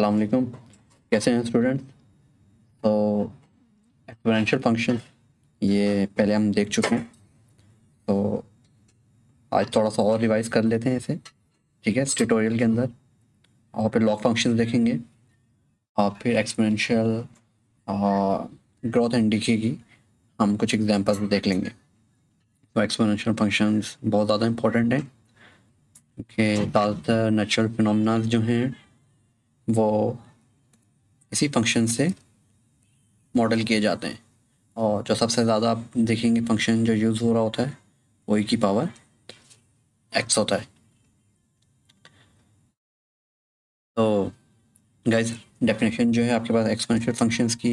अस्सलाम वालेकुम। कैसे हैं स्टूडेंट? तो एक्सपोनेंशियल फंक्शन ये पहले हम देख चुके हैं, तो आज थोड़ा सा और रिवाइज कर लेते हैं इसे। ठीक है, इस ट्यूटोरियल के अंदर और फिर लॉग फंक्शंस देखेंगे और फिर एक्सपोनेंशियल ग्रोथ एंड डिके की हम कुछ एग्जांपल्स भी देख लेंगे। तो एक्सपोनेंशियल फंक्शंस बहुत ज़्यादा इंपॉर्टेंट हैं क्योंकि ज़्यादातर नेचुरल फिनोमेना जो हैं वो इसी फंक्शन से मॉडल किए जाते हैं, और जो सबसे ज़्यादा आप देखेंगे फंक्शन जो यूज़ हो रहा होता है वो ई की पावर एक्स होता है। तो गाइस, डेफिनेशन जो है आपके पास एक्सपोनेंशियल फंक्शंस की,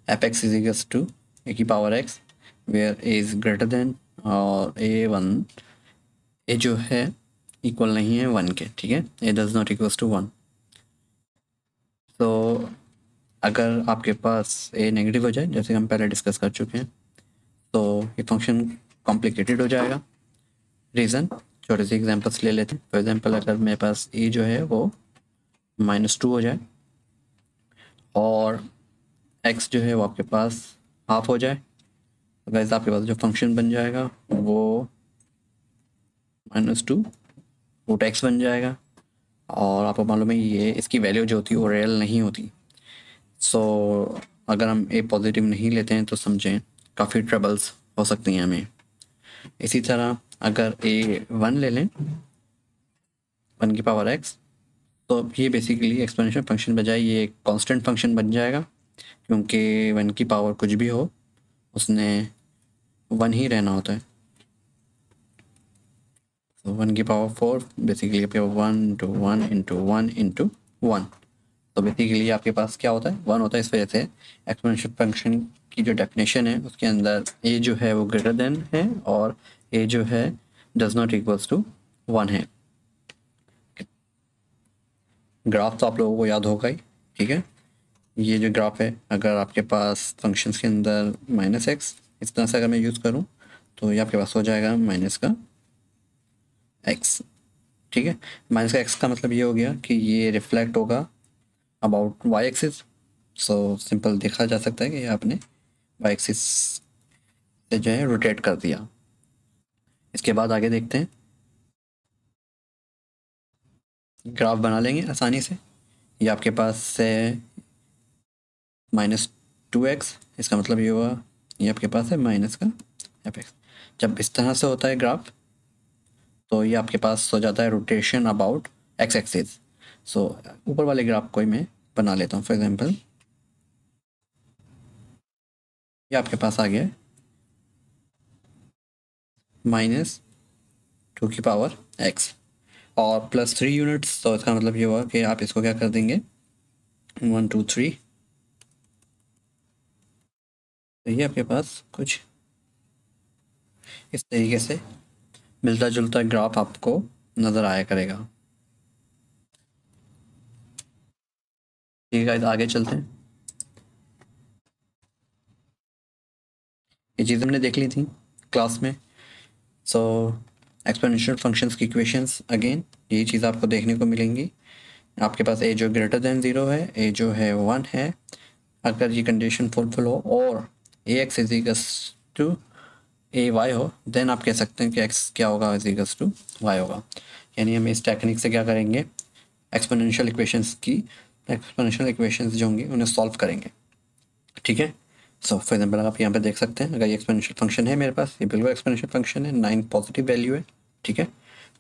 f x is equals to a की power x where a is greater than और ए वन, ए जो है इक्वल नहीं है वन के। ठीक है, a does not equals to one. तो अगर आपके पास ए नेगेटिव हो जाए, जैसे हम पहले डिस्कस कर चुके हैं, तो ये फंक्शन कॉम्प्लिकेटेड हो जाएगा। रीज़न, छोटे से एग्जांपल्स ले लेते हैं। फॉर एग्जांपल, अगर मेरे पास ए जो है वो -2 हो जाए और एक्स जो है वो आपके पास हाफ हो जाए, तो गाइस आपके पास जो फंक्शन बन जाएगा वो -2 √x बन जाएगा। और आपको मालूम है ये इसकी वैल्यू जो होती है वो रियल नहीं होती। सो अगर हम ए पॉजिटिव नहीं लेते हैं तो समझें काफ़ी ट्रबल्स हो सकती हैं हमें। इसी तरह अगर ए 1 ले लें, 1 की पावर x, तो ये बेसिकली एक्सपोनेंशियल फंक्शन बजाय ये एक कांस्टेंट फंक्शन बन जाएगा, क्योंकि 1 की पावर कुछ भी हो उसने 1 ही रहना होता है। तो 1 की पावर 4 बेसिकली आपके 1 × 1 × 1 × 1, तो बेसिकली आपके पास क्या होता है 1 होता है। इस वजह से एक्सपोनेंशियल फंक्शन की जो डेफिनेशन है उसके अंदर ए जो है वो ग्रेटर देन है और ए जो है डज नॉट इक्वल्स टू 1 है। ग्राफ तो आप लोगों को याद होगा ही। ठीक है, ये जो ग्राफ है, अगर आपके पास फंक्शंस के अंदर -x इस तरह से अगर मैं यूज़ करूँ तो ये आपके पास हो जाएगा माइनस का x। ठीक है, माइनस का x का मतलब ये हो गया कि ये रिफ्लेक्ट होगा about y axis. So simple देखा जा सकता है कि आपने y एक्सिस से जो है रोटेट कर दिया। इसके बाद आगे देखते हैं, ग्राफ बना लेंगे आसानी से। ये आपके पास से -2x, इसका मतलब ये हुआ ये आपके पास है माइनस का f(x). जब इस तरह से होता है ग्राफ, तो ये आपके पास हो जाता है रोटेशन अबाउट x एक्सिस। सो ऊपर वाले ग्राफ को ही मैं बना लेता हूँ। फॉर एग्जांपल, ये आपके पास आ गया -2 की पावर x और +3 यूनिट्स। तो इसका मतलब ये हुआ कि आप इसको क्या कर देंगे 1 2 3। तो ये आपके पास कुछ इस तरीके से मिलता जुलता ग्राफ आपको नज़र आया करेगा। ठीक है, आगे चलते हैं। ये चीज़ हमने देख ली थी क्लास में। सो एक्सपोनेंशियल फंक्शंस की इक्वेशंस, अगेन यही चीज़ आपको देखने को मिलेंगी। आपके पास ए जो ग्रेटर देन 0 है, ए जो है 1 है। अगर ये कंडीशन फुलफिल हो और a x is equals to a y हो, देन आप कह सकते हैं कि एक्स क्या होगा इज इक्वल्स टू वाई होगा। यानी हम इस टेक्निक से क्या करेंगे, एक्सपोनेंशियल इक्वेशंस जो होंगी उन्हें सॉल्व करेंगे। ठीक है, सो फॉर एग्जाम्पल आप यहाँ पे देख सकते हैं, अगर ये एक्सपोनेंशियल फंक्शन है मेरे पास, ये बिल्कुल एक्सपोनेंशियल फंक्शन है, 9 पॉजिटिव वैल्यू है। ठीक है,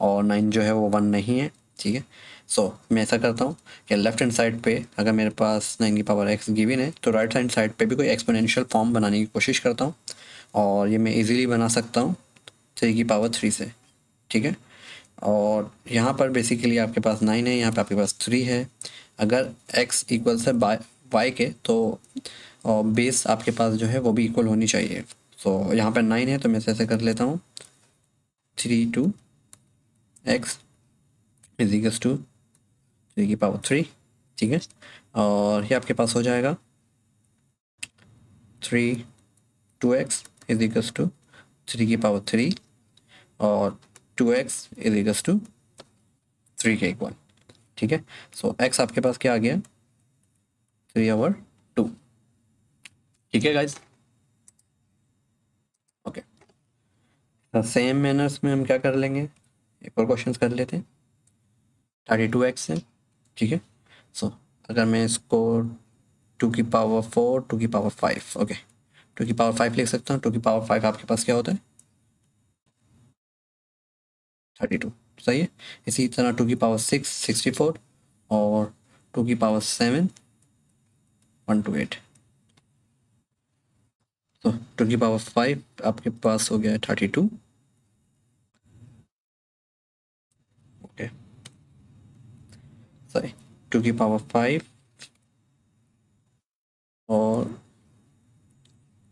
और 9 जो है वो 1 नहीं है। ठीक है, सो मैं ऐसा करता हूँ कि लेफ्ट हैंड साइड पे अगर मेरे पास 9 की पावर x गिवन है, तो राइट हैंड साइड पे भी कोई एक्सपोनेंशियल फॉर्म बनाने की कोशिश करता हूँ, और ये मैं इजीली बना सकता हूँ 3 की पावर 3 से। ठीक है, और यहाँ पर बेसिकली आपके पास 9 है, यहाँ पे आपके पास 3 है। अगर x इक्वल्स है y के, तो और बेस आपके पास जो है वो भी इक्वल होनी चाहिए। सो यहाँ पर 9 है, तो मैं ऐसे कर लेता हूँ 3 2 x इज इक्वल्स टू 3 की पावर 3। ठीक है, और ये आपके पास हो जाएगा 3 2x इज इक्वल्स टू 3 की पावर 3 और 2x इज इक्वल्स टू 3 के इक्वल। ठीक है। सो एक्स आपके पास क्या आ गया, 3/2। ठीक है गाइज, ओके। सेम मैनर्स में हम क्या कर लेंगे, एक और क्वेश्चन कर लेते हैं 32x से। ठीक है। सो अगर मैं इसको 2 की पावर 4 2 की पावर 5, ओके, 2 की पावर 5 लिख सकता हूँ। 2 की पावर 5 आपके पास क्या होता है, 32, सही है। इसी तरह 2 की पावर 6 64, और 2 की पावर 7 128। तो 2 की पावर 5 आपके पास हो गया है 32, ओके, सॉरी, 2 की पावर 5 और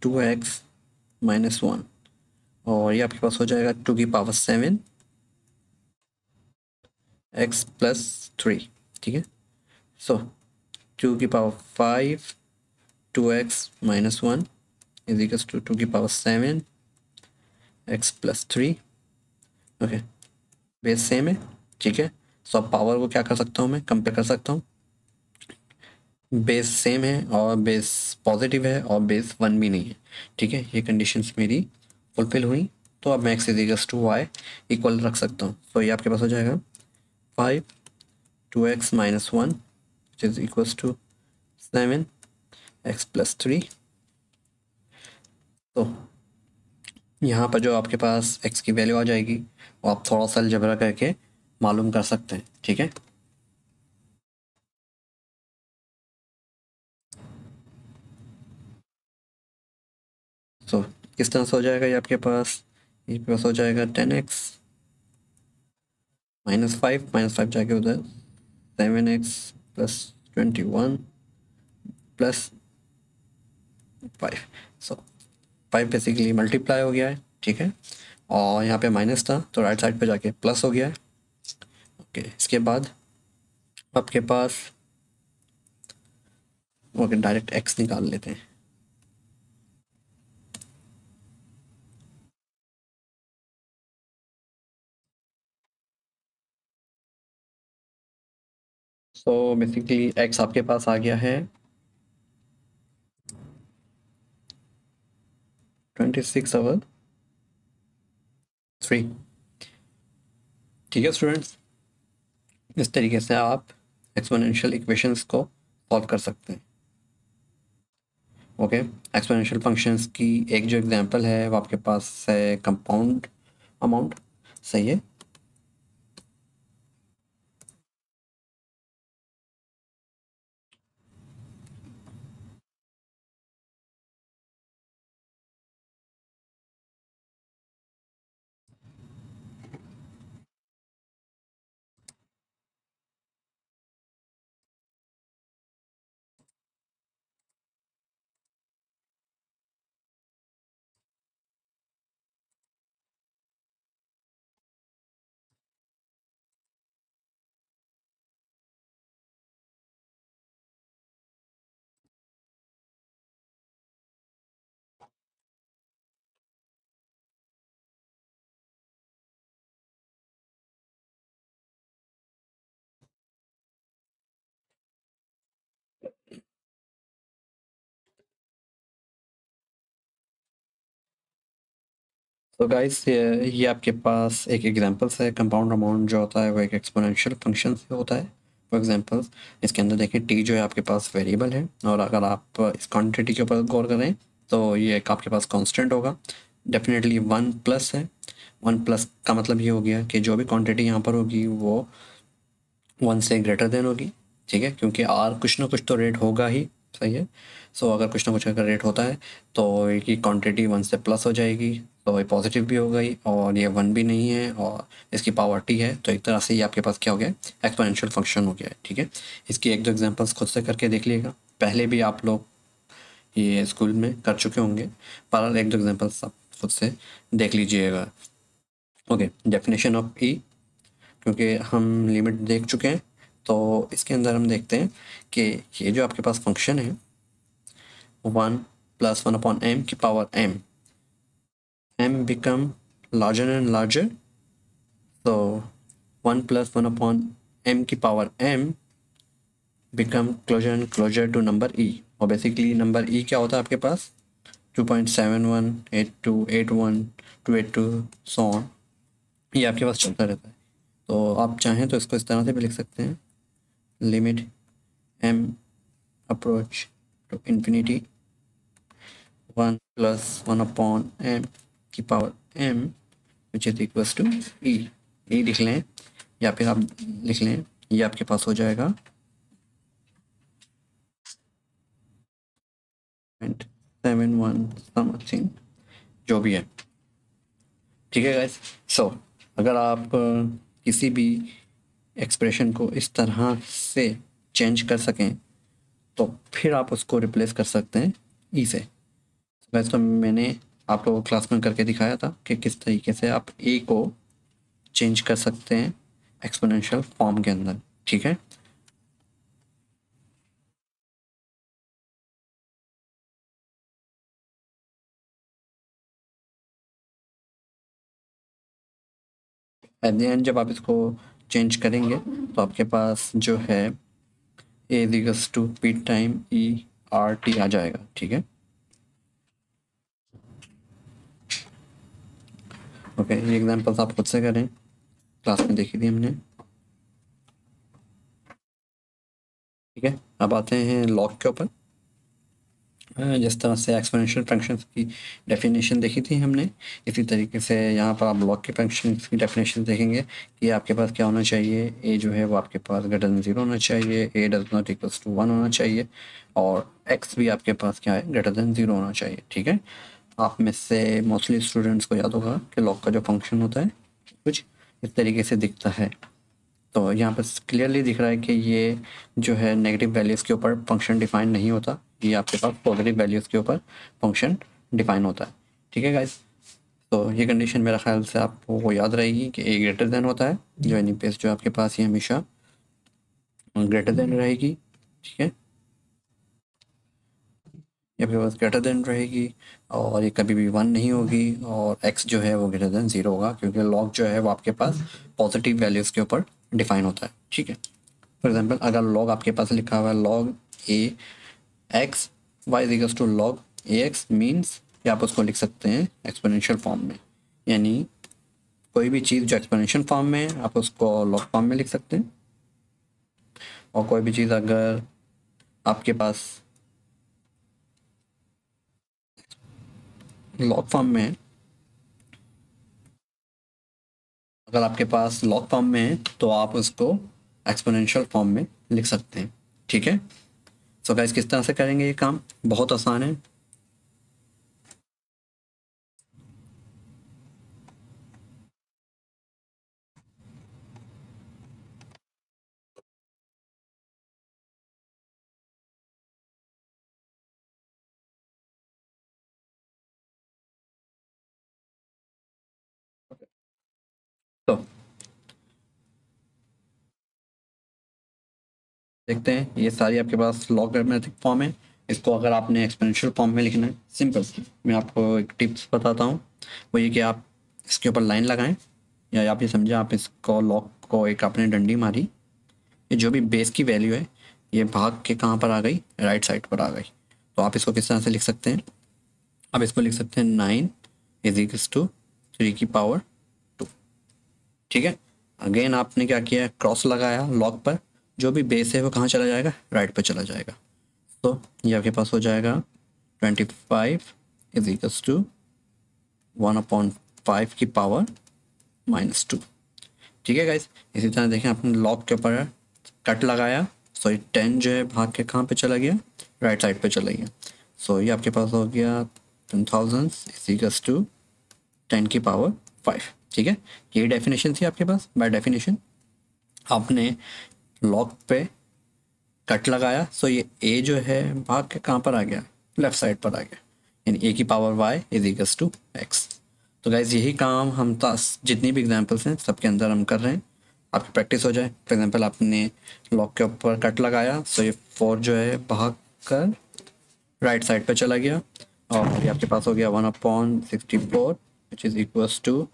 2x-1, और ये आपके पास हो जाएगा 2 की पावर 7 x+3। ठीक है। सो 2 की power 5 2x-1 is equals to 2 की power 7 x+3, okay, base same है। ठीक है। सो अब पावर को क्या कर सकता हूँ, मैं कंपेयर कर सकता हूँ। बेस सेम है और बेस पॉजिटिव है और बेस 1 भी नहीं है। ठीक है, ये कंडीशंस मेरी फुलफिल हुई। तो अब मैं x is equals to Y equal रख सकता हूँ। तो ये आपके पास हो जाएगा 5 2x-1 which is equals to 7 x+3। तो यहाँ पर जो आपके पास x की वैल्यू आ जाएगी वो आप थोड़ा सा अलजेब्रा करके मालूम कर सकते हैं। ठीक है। तो किस तरह से हो जाएगा, ये आपके पास हो जाएगा 10x-5 जाके उधर 7x+21 + 5। सो 5 बेसिकली मल्टीप्लाई हो गया है। ठीक है। और यहाँ पे माइनस था तो राइट साइड पे जाके प्लस हो गया है। ओके, इसके बाद आपके पास ओके डायरेक्ट x निकाल लेते हैं। सो बेसिकली x आपके पास आ गया है 26/3। ठीक है स्टूडेंट्स, इस तरीके से आप एक्सपोनेंशियल इक्वेशंस को सॉल्व कर सकते हैं। ओके, एक्सपोनेंशियल फंक्शंस की एक जो एग्जांपल है वो आपके पास है कंपाउंड अमाउंट, सही है। तो गाइस ये आपके पास एक एग्जांपल्स है। कंपाउंड अमाउंट जो होता है वो एक एक्सपोनेंशियल फंक्शन से होता है। फॉर एग्जांपल्स इसके अंदर देखिए टी जो है आपके पास वेरिएबल है, और अगर आप इस क्वांटिटी के ऊपर गौर करें तो ये एक आपके पास कांस्टेंट होगा। डेफिनेटली 1+ है। 1+ का मतलब ये हो गया कि जो भी क्वांटिटी यहाँ पर होगी वो 1 से ग्रेटर देन होगी। ठीक है, क्योंकि आर कुछ ना कुछ तो रेट होगा ही, सही है। सो अगर कुछ ना कुछ अगर रेट होता है तो ये क्वांटिटी 1 से प्लस हो जाएगी, तो ये पॉजिटिव भी हो गई, और ये 1 भी नहीं है और इसकी पावर टी है। तो एक तरह से ये आपके पास क्या हो गया, एक्सपोनेंशियल फंक्शन हो गया है। ठीक है, इसकी एक दो एग्जांपल्स खुद से करके देख लीजिएगा। पहले भी आप लोग ये स्कूल में कर चुके होंगे, पर एक दो एग्जांपल्स आप खुद से देख लीजिएगा। ओके, डेफिनेशन ऑफ ई, क्योंकि हम लिमिट देख चुके हैं तो इसके अंदर हम देखते हैं कि ये जो आपके पास फंक्शन है 1 + 1/m m become larger and larger, so 1 + 1/m m की power m become closer and closer to number e। और बेसिकली नंबर e क्या होता है आपके पास 2.71, 82, 81, 282 सो ऑन, ये आपके पास चलता रहता है। तो आप चाहें तो इसको इस तरह से भी लिख सकते हैं, limit m approach to infinity 1 + 1 m की power m which is equals to e। e लिख लें या फिर आप लिख लें, ये आपके पास हो जाएगा 0.71 समथिंग, जो भी है। ठीक है गाइस। सो अगर आप किसी भी एक्सप्रेशन को इस तरह से चेंज कर सकें तो फिर आप उसको रिप्लेस कर सकते हैं ई से। वैसे तो मैंने आप लोगों को क्लास में करके दिखाया था कि किस तरीके से आप ए को चेंज कर सकते हैं एक्सपोनेंशियल फॉर्म के अंदर। ठीक है, एट द एंड जब आप इसको चेंज करेंगे तो आपके पास जो है a equals to p time e r t आ जाएगा। ठीक है, ओके, ये एग्जांपल्स आप खुद से करें, क्लास में देखी थी हमने। ठीक है, अब आते हैं लॉग के ऊपर। जिस तरह से एक्सपोनेंशियल फंक्शंस की डेफिनेशन देखी थी हमने, इसी तरीके से यहाँ पर आप लॉग के फंक्शंस की डेफिनेशन देखेंगे कि आपके पास क्या होना चाहिए, ए जो है वो आपके पास ग्रेटर देन 0 होना चाहिए, ए डज नॉट इक्वल्स टू 1 होना चाहिए, और एक्स भी आपके पास क्या है, ग्रेटर देन 0 होना चाहिए। ठीक है, आप में से मोस्टली स्टूडेंट्स को याद होगा कि लॉग का जो फंक्शन होता है कुछ इस तरीके से दिखता है। तो यहाँ पर क्लियरली दिख रहा है कि ये जो है नेगेटिव वैल्यूज़ के ऊपर फंक्शन डिफाइन नहीं होता, ये आपके पास पॉजिटिव वैल्यूज़ के ऊपर फंक्शन डिफाइन होता है। ठीक है गाइस, तो ये कंडीशन मेरा ख्याल से आपको वो याद रहेगी कि ए ग्रेटर देन होता है, जो एनी पेस जो आपके पास ये हमेशा ग्रेटर देन रहेगी। ठीक है, ये आपके पास ग्रेटर देन रहेगी और ये कभी भी 1 नहीं होगी, और x जो है वो ग्रेटर देन 0 होगा, क्योंकि लॉग जो है वो आपके पास पॉजिटिव वैल्यूज़ के ऊपर डिफाइन होता है। ठीक है, फॉर एग्जांपल अगर लॉग आपके पास लिखा हुआ है log A X Y is equals to log A X, means कि आप उसको लिख सकते हैं एक्सपोनेंशियल फॉर्म में, यानी कोई भी चीज़ जो एक्सपोनेंशियल फॉर्म में है आप उसको लॉग फॉर्म में लिख सकते हैं, और कोई भी चीज़ अगर आपके पास लॉग फॉर्म में है, अगर आपके पास लॉग फॉर्म में है तो आप उसको एक्सपोनेंशियल फॉर्म में लिख सकते हैं। ठीक है, सो गाइस किस तरह से करेंगे ये काम, बहुत आसान है। तो देखते हैं, ये सारी आपके पास लॉगरिथमिक फॉर्म है, इसको अगर आपने एक्सपोनेंशियल फॉर्म में लिखना है, सिंपल, मैं आपको एक टिप्स बताता हूँ, वो ये कि आप इसके ऊपर लाइन लगाएं, या आप ये समझें आप इसको लॉग को एक आपने डंडी मारी, ये जो भी बेस की वैल्यू है ये भाग के कहाँ पर आ गई, राइट साइड पर आ गई। तो आप इसको किस तरह से लिख सकते हैं, आप इसको लिख सकते हैं 9 इज इक्वल्स टू 3 की पावर 2। ठीक है, अगेन आपने क्या किया, क्रॉस लगाया लॉग पर, जो भी बेस है वो कहाँ चला जाएगा, राइट पर चला जाएगा। तो ये आपके पास हो जाएगा 25 इज इक्वल्स टू 1/5 की पावर -2। ठीक है गाइस, इसी तरह देखें आपने लॉग के ऊपर कट लगाया, सो ये 10 जो है भाग के कहाँ पे चला गया, राइट साइड पे चला गया। सो ये आपके पास हो गया 10,000 इज इक्वल्स टू 10 की पावर 5। ठीक है, ये डेफिनेशन थी आपके पास। बाय डेफिनेशन आपने लॉग पे कट लगाया, सो ये ए जो है भाग के कहाँ पर आ गया, लेफ्ट साइड पर आ गया, यानी ए की power Y is equals to X. तो गाइज यही काम हम जितनी भी एग्जांपल्स हैं सबके अंदर हम कर रहे हैं, आपकी प्रैक्टिस हो जाए। फॉर एग्जांपल आपने लॉग के ऊपर कट लगाया, सो ये 4 जो है भाग कर राइट साइड पर चला गया, और ये आपके पास हो गया 1/64 विच इज़ इक्वल्स टू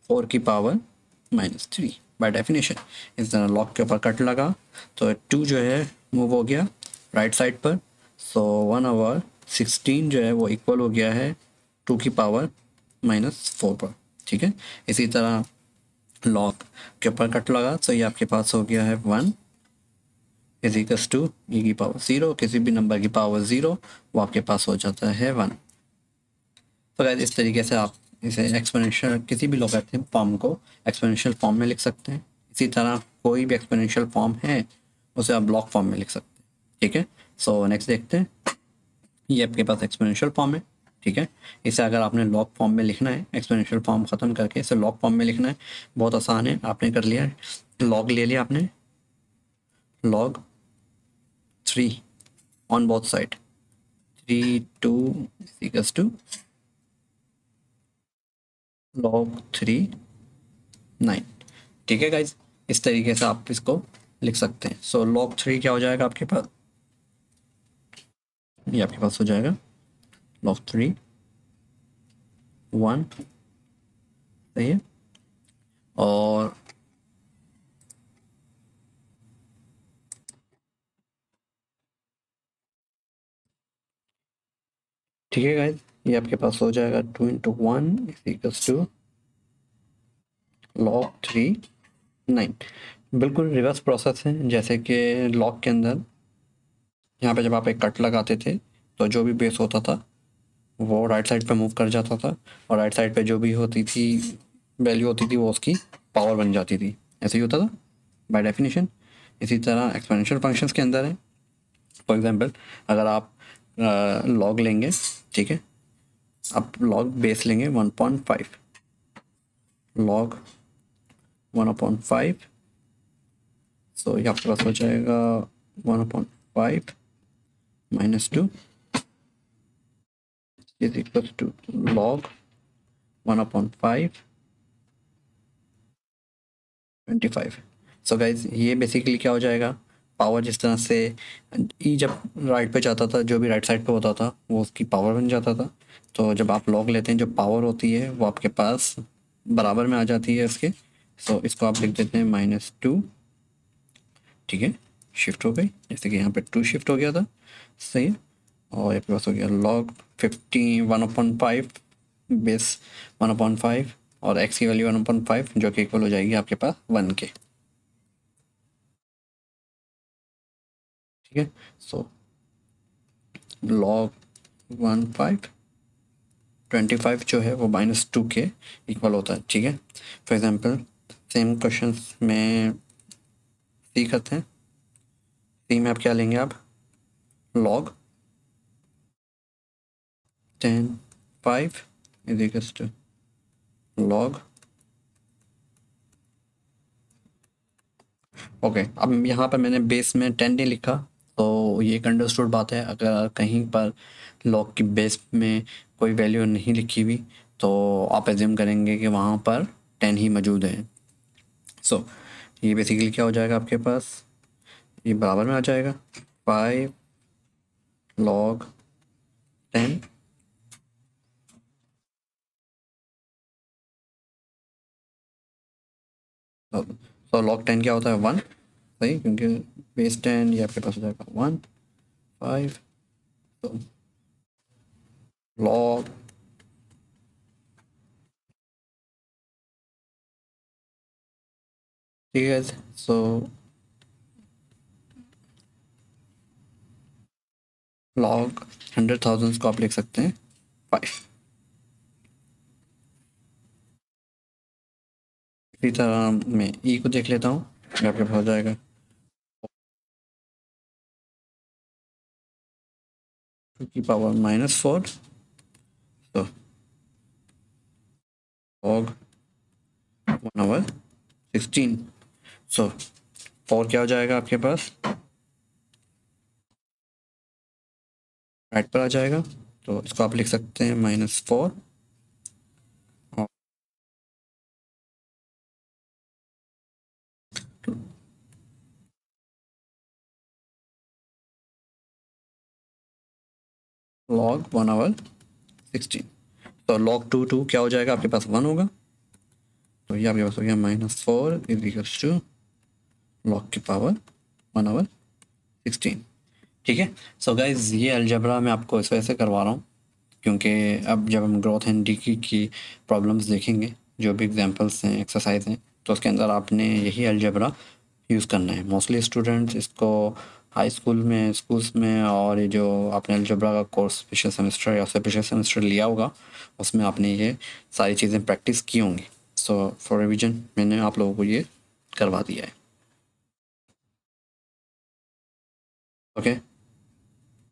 4 की पावर -3। By definition. इस तरह लॉग के ऊपर कट लगा तो 2 जो है मूव हो गया राइट साइड पर। सो 1/16 जो है वो इक्वल हो गया है 2 की पावर -4 पर। ठीक है, इसी तरह लॉग के ऊपर कट लगा तो ये आपके पास हो गया है 1 इज इक्वल्स टू ई की पावर 0, किसी भी नंबर की पावर 0 वो आपके पास हो जाता है 1। तो गाइस इस तरीके से आप इसे एक्सपोनेंशियल किसी भी लॉगरिथम फॉर्म को एक्सपोनेंशियल फॉर्म में लिख सकते हैं। इसी तरह कोई भी एक्सपोनेंशियल फॉर्म है उसे आप ब्लॉक फॉर्म में लिख सकते हैं। ठीक है, सो नेक्स्ट देखते हैं। ये आपके पास एक्सपोनेंशियल फॉर्म है। ठीक है, इसे अगर आपने लॉग फॉर्म में लिखना है, एक्सपोनेंशियल फॉर्म ख़त्म करके इसे लॉग फॉर्म में लिखना है, बहुत आसान है। आपने कर लिया, लॉग ले लिया आपने, log 3 on both side, 3 2 is equals to log 3 9। ठीक है गाइज, इस तरीके से आप इसको लिख सकते हैं। सो log 3 क्या हो जाएगा आपके पास, ये आपके पास हो जाएगा log 3 1। सही है, और ठीक है गाइज, ये आपके पास हो जाएगा 2 × 1 इज इक्वल्स टू log 3 9। बिल्कुल रिवर्स प्रोसेस है, जैसे कि लॉग के अंदर यहाँ पे जब आप एक कट लगाते थे तो जो भी बेस होता था वो राइट साइड पे मूव कर जाता था, और राइट साइड पे जो भी होती थी वैल्यू होती थी वो उसकी पावर बन जाती थी। ऐसे ही होता था बाय डेफिनेशन। इसी तरह एक्सपोनेंशियल फंक्शंस के अंदर है। फॉर एग्जांपल अगर आप लॉग लेंगे, ठीक है, आप लॉग बेस लेंगे 1.5, लॉग 1/5, सो ये आपके पास हो जाएगा 1/5 -2 is equals to log 1/5 25। So guys ये बेसिकली क्या हो जाएगा, पावर जिस तरह से ई जब राइट पे जाता था, जो भी राइट साइड पे होता था वो उसकी पावर बन जाता था। तो जब आप लॉग लेते हैं जो पावर होती है वो आपके पास बराबर में आ जाती है इसके। सो इसको आप लिख देते हैं -2। ठीक है, शिफ्ट हो गई, जैसे कि यहाँ पे 2 शिफ्ट हो गया था। सही है, और आपके पास हो गया log 50 1/5 बेस 1/5 और x की वैल्यू 1/5 जो कि इक्वल हो जाएगी आपके पास 1 के। ठीक है, सो log 1/5 25 जो है वो -2 के इक्वल होता है। ठीक है, फॉर एग्जांपल सेम क्वेश्चन में सी करते हैं। सी में आप क्या लेंगे, आप log 10 5 is equals to log। Okay, अब यहाँ पर मैंने बेस में 10 नहीं लिखा, तो ये एक अंडरस्टूड बात है। अगर कहीं पर लॉग की बेस में कोई वैल्यू नहीं लिखी हुई तो आप एज्यूम करेंगे कि वहाँ पर 10 ही मौजूद है। सो ये बेसिकली क्या हो जाएगा आपके पास, ये बराबर में आ जाएगा 5 log 10 तो log 10 क्या होता है 1। सही, क्योंकि बेस 10 ये आपके पास हो जाएगा 1 5। तो log ठीक है, सो log 100,000 को आप लिख सकते हैं 5। इसी तरह मैं ई को देख लेता हूँ, आपके पास हो जाएगा 2 की पावर -4, तो log 1/16। सो 4 क्या हो जाएगा आपके पास, राइट पर आ जाएगा, तो इसको आप लिख सकते हैं -4 और log 1/16। तो log 2 क्या हो जाएगा आपके पास 1 होगा, तो ये आपके पास हो गया -4 इज इक्वल्स टू log की पावर 1/16। ठीक है। सो गाइज ये अलजबरा मैं आपको इस वजह से करवा रहा हूँ क्योंकि अब जब हम ग्रोथ एंड डिके की प्रॉब्लम्स देखेंगे, जो भी एग्जांपल्स हैं, एक्सरसाइज हैं, तो उसके अंदर आपने यही अलजबरा यूज़ करना है। मोस्टली स्टूडेंट्स इसको हाई स्कूल में, स्कूल्स में, और ये जो आपने अलजबरा का कोर्स पिछले सेमेस्टर या उससे पिछले सेमेस्टर लिया होगा उसमें आपने ये सारी चीज़ें प्रैक्टिस की होंगी। सो फॉर रिविजन मैंने आप लोगों को ये करवा दिया है। ओके,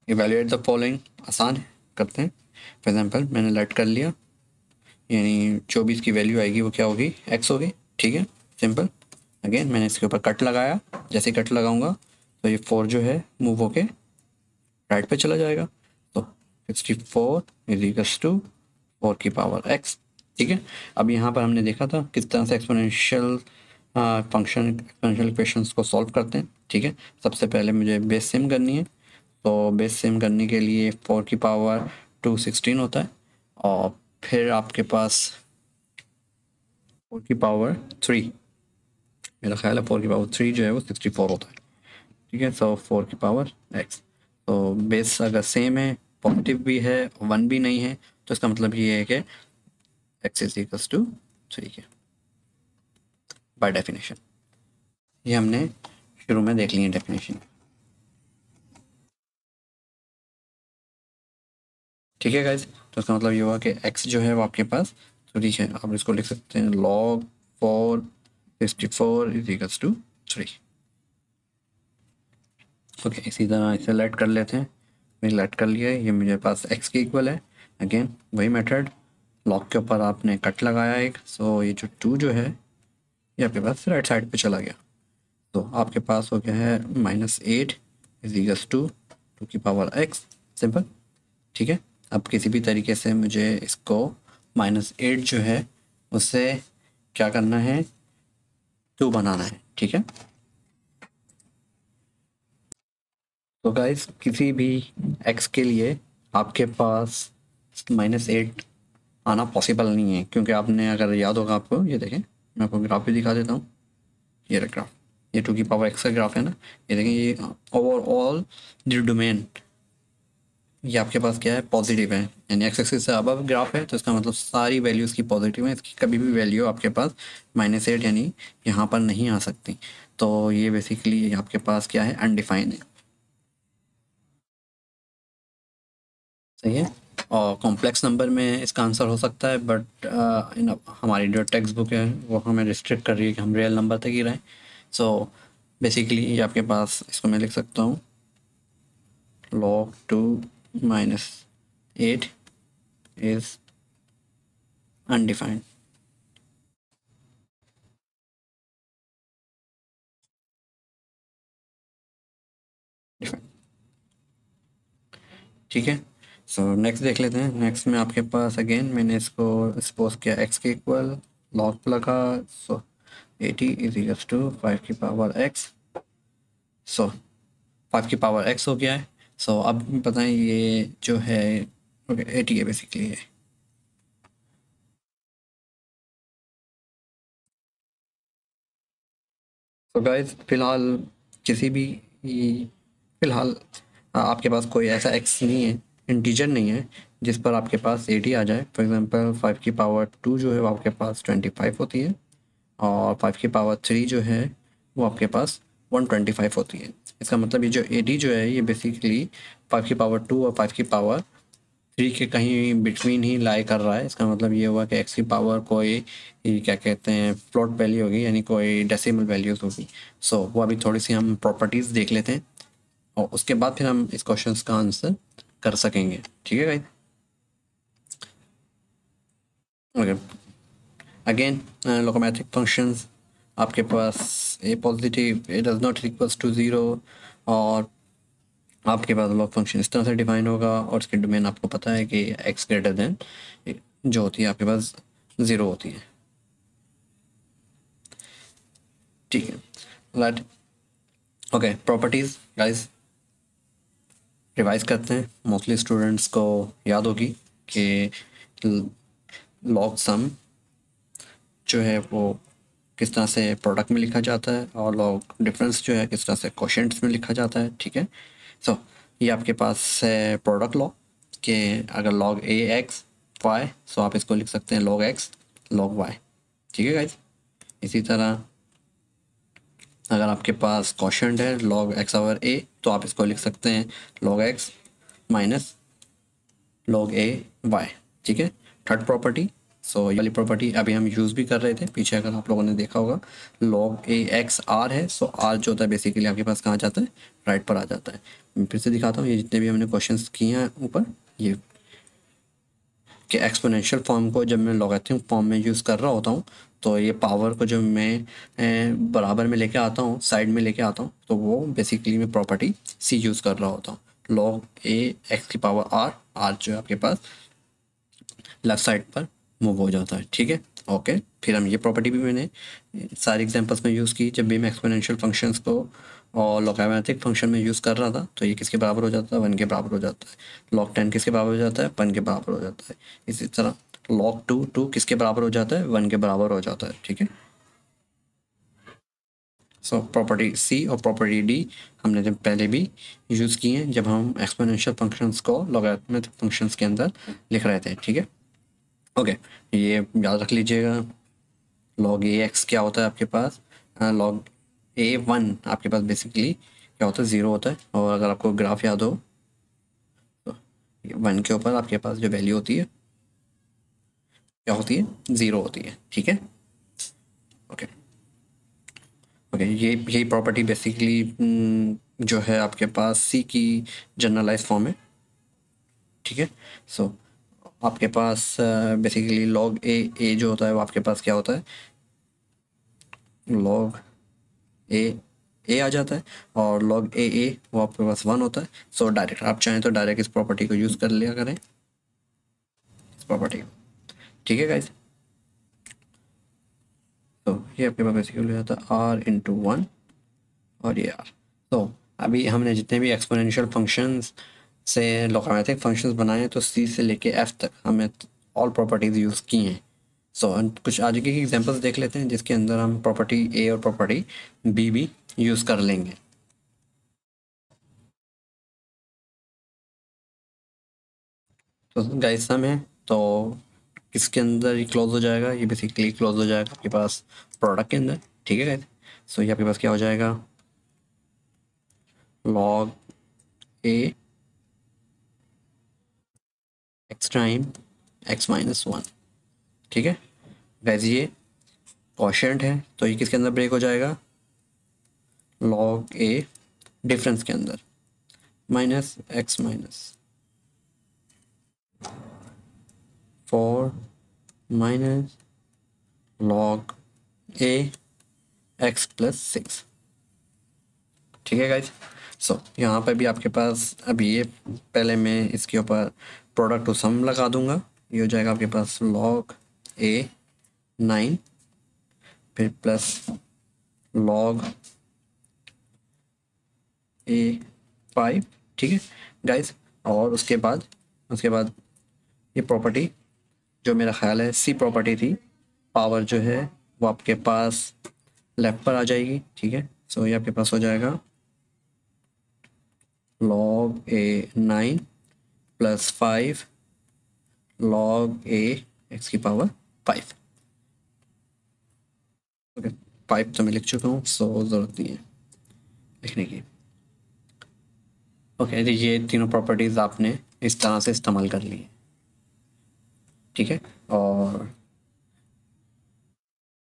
इवेल्युएट द फॉलोइंग आसान है, करते हैं। फॉर एग्जांपल मैंने लेट कर लिया, यानी 24 की वैल्यू आएगी वो क्या होगी, एक्स होगी। ठीक है, सिंपल। अगेन मैंने इसके ऊपर कट लगाया, जैसे कट लगाऊंगा तो ये 4 जो है मूव होके राइट पे चला जाएगा। तो 64 इज इक्वल्स टू 4 की पावर एक्स। ठीक है, अब यहाँ पर हमने देखा था किस तरह से एक्सपोनेंशियल फंक्शन, एक्सपोनेंशियल इक्वेशंस को सॉल्व करते हैं। ठीक है, सबसे पहले मुझे बेस सेम करनी है, तो बेस सेम करने के लिए 4 की पावर 216 होता है, और फिर आपके पास 4 की पावर 3, मेरा ख्याल है 4 की पावर 3 जो है वो 64 होता है। ठीक है, सो 4 की पावर एक्स। तो बेस अगर सेम है, पॉजिटिव भी है, 1 भी नहीं है, तो इसका मतलब ये है कि एक्स इज इक्वल्स टू 3 के बाय डेफिनेशन। ये हमने शुरू में देख ली है डेफिनेशन। ठीक है गाइज, तो इसका मतलब ये हुआ कि x जो है वो आपके पास 3 है। आप इसको लिख सकते हैं log 4 64 is equals to 3। Okay, इसी तरह इसे लेट कर लेते हैं। मैंने लेट कर लिया है, ये मेरे पास x के इक्वल है। अगेन वही मेथड, लॉग के ऊपर आपने कट लगाया एक, सो ये जो 2 जो है ये आपके पास राइट साइड पे चला गया। तो आपके पास हो गया है -8 इज इक्वल्स टू 2 की पावर x। सिंपल। ठीक है, अब किसी भी तरीके से मुझे इसको -8 जो है उससे क्या करना है, 2 बनाना है। ठीक है, तो गाइस किसी भी x के लिए आपके पास -8 आना पॉसिबल नहीं है, क्योंकि आपने, अगर याद होगा आपको, ये देखें मैं आपको ग्राफ भी दिखा देता हूँ। ये रहा ग्राफ, ये 2 की पावर x का ग्राफ है ना। ये देखें, ये ओवरऑल द डोमेन, ये आपके पास क्या है, पॉजिटिव है, यानी एक्स एक्सिस से अबव ग्राफ है, तो इसका मतलब सारी वैल्यूज़ की पॉजिटिव है। इसकी कभी भी वैल्यू आपके पास -8 यानी यहाँ पर नहीं आ सकती। तो ये बेसिकली आपके पास क्या है, अनडिफाइंड है। सही है, और कॉम्प्लेक्स नंबर में इसका आंसर हो सकता है, बट इन हमारी जो टेक्स्ट बुक है वो हमें रिस्ट्रिक्ट कर रही है कि हम रियल नंबर तक ही रहें। सो बेसिकली ये आपके पास, इसको मैं लिख सकता हूँ log 2 -8 is undefined। ठीक है, सो नेक्स्ट देख लेते हैं। नेक्स्ट में आपके पास अगेन मैंने इसको सपोज किया x के इक्वल, लॉग लगा, सो 80 इज इक्वल्स टू 5 की पावर x। सो 5 की पावर x हो गया है। सो अब बताएं ये जो है, ओके 80 है बेसिकली ये। तो गाइस फिलहाल किसी भी, फिलहाल आपके पास कोई ऐसा x नहीं है, इंटीजर नहीं है जिस पर आपके पास 80 आ जाए। फॉर एग्जांपल 5 की पावर 2 जो है वो आपके पास 25 होती है, और 5 की पावर 3 जो है वो आपके पास 125 होती है। इसका मतलब ये जो 80 जो है ये बेसिकली 5 की पावर 2 और 5 की पावर 3 के कहीं बिटवीन ही लाई कर रहा है। इसका मतलब ये हुआ कि x की पावर कोई, ये क्या कहते हैं, फ्लोट वैल्यू होगी, यानी कोई डेसिमल वैल्यूज होगी। सो वो अभी थोड़ी सी हम प्रॉपर्टीज़ देख लेते हैं, और उसके बाद फिर हम इस क्वेश्चन का आंसर कर सकेंगे। ठीक है guys, okay. Again logarithmic functions आपके पास a positive, a does not equals to zero, और आपके पास लॉग फंक्शन इस तरह से डिफाइन होगा, और इसके डोमेन आपको पता है कि एक्स ग्रेटर देन जो होती है आपके पास 0 होती है। ठीक है, let, okay, properties guys revise करते हैं। मोस्टली स्टूडेंट्स को याद होगी कि लॉग सम जो है वो किस तरह से प्रोडक्ट में लिखा जाता है, और लॉग डिफरेंस जो है किस तरह से क्वोशंट्स में लिखा जाता है। ठीक है, सो ये आपके पास है प्रोडक्ट लॉ कि अगर लॉग ए एक्स वाई, सो आप इसको लिख सकते हैं लॉग एक्स लॉग वाई। ठीक है गाइज, इसी तरह अगर आपके पास क्वोशंट है लॉग एक्स ओवर ए, तो आप इसको लिख सकते हैं लॉग एक्स माइनस लॉग ए वाई। ठीक है, थर्ड प्रॉपर्टी, सो ये वाली प्रॉपर्टी अभी हम यूज़ भी कर रहे थे पीछे, अगर आप लोगों ने देखा होगा। लॉग ए एक्स आर है, सो आर जो होता है बेसिकली आपके पास कहाँ जाता है, राइट पर आ जाता है। मैं फिर से दिखाता हूँ, ये जितने भी हमने क्वेश्चंस किए हैं ऊपर, ये कि एक्सपोनेंशियल फॉर्म को जब मैं लॉगरिथम फॉर्म में यूज़ कर रहा होता हूँ, तो ये पावर को जब मैं बराबर में लेके आता हूँ, साइड में लेके आता हूँ, तो वो बेसिकली मैं प्रॉपर्टी सी यूज़ कर रहा होता हूँ। लॉग ए एक्स की पावर आर, आर जो है आपके पास लेफ्ट साइड पर मूव हो जाता है। ठीक है, ओके। फिर हम ये प्रॉपर्टी भी मैंने सारे एग्जांपल्स में यूज़ की, जब भी मैं एक्सपोनेंशियल फंक्शंस को और लॉगरिथमिक फंक्शन में यूज़ कर रहा था, तो ये किसके बराबर हो जाता है, 1 के बराबर हो जाता है। लॉग 10 किसके बराबर हो जाता है, 1 के बराबर हो जाता है। इसी तरह लॉग 2 किसके बराबर हो जाता है, 1 के बराबर हो जाता है। ठीक है, सो प्रॉपर्टी सी और प्रॉपर्टी डी हमने जब पहले भी यूज़ की हैं, जब हम एक्सपोनेंशियल फंक्शंस को लॉगरिथमिक फंक्शंस के अंदर लिख रहे थे। ठीक है, ओके, ये याद रख लीजिएगा। लॉग ए एक्स क्या होता है आपके पास, लॉग ए वन आपके पास बेसिकली क्या होता है, ज़ीरो होता है। और अगर आपको ग्राफ याद हो, तो 1 के ऊपर आपके पास जो वैल्यू होती है क्या होती है, ज़ीरो होती है। ठीक है, ओके ओके, ये यही प्रॉपर्टी बेसिकली जो है आपके पास सी की जनरलाइज फॉर्म है। ठीक है, सो आपके पास बेसिकली लॉग ए जो होता है वो आपके पास क्या होता है, लॉग ए आ जाता है, और लॉग ए वो आपके पास 1 होता है। सो डायरेक्ट आप चाहें तो डायरेक्ट इस प्रॉपर्टी को यूज़ कर लिया करें, इस प्रॉपर्टी को। ठीक है गाइज, तो ये आपके पास बेसिकली हो जाता है आर इंटू 1 और ये आर। तो अभी हमने जितने भी एक्सपोनेंशियल फंक्शंस से लॉगरिथमिक फंक्शंस बनाए हैं, तो सी से लेके एफ तक हमने ऑल प्रॉपर्टीज़ यूज़ की हैं। सो कुछ आगे के एग्जांपल्स देख लेते हैं जिसके अंदर हम प्रॉपर्टी ए और प्रॉपर्टी बी भी यूज़ कर लेंगे। तो गाइस सम है, तो किसके अंदर ये क्लोज हो जाएगा, ये बेसिकली क्लोज हो जाएगा आपके पास प्रोडक्ट के अंदर। ठीक है गाइस, सो ये आपके पास क्या हो जाएगा, लॉग ए एक्स टाइम एक्स माइनस 1। ठीक है गाइस, ये क्वोशंट है, तो ये किसके अंदर ब्रेक हो जाएगा, लॉग ए डिफरेंस के अंदर minus x minus 4 minus log ए एक्स प्लस 6। ठीक है गाइज, सो यहाँ पर भी आपके पास अभी ये पहले मैं इसके ऊपर प्रोडक्ट टू सम लगा दूंगा। ये हो जाएगा आपके पास लॉग ए 9 फिर प्लस लॉग ए 5। ठीक है गाइज, और उसके बाद ये प्रॉपर्टी जो मेरा ख्याल है सी प्रॉपर्टी थी, पावर जो है वो आपके पास लेफ्ट पर आ जाएगी। ठीक है, सो ये आपके पास हो जाएगा लॉग ए 9 प्लस 5 लॉग ए एक्स की पावर 5। ओके, 5 तो मैं लिख चुका हूँ, सो ज़रूरत नहीं है लिखने की। ओके, तो ये तीनों प्रॉपर्टीज़ आपने इस तरह से इस्तेमाल कर ली है। ठीक है, और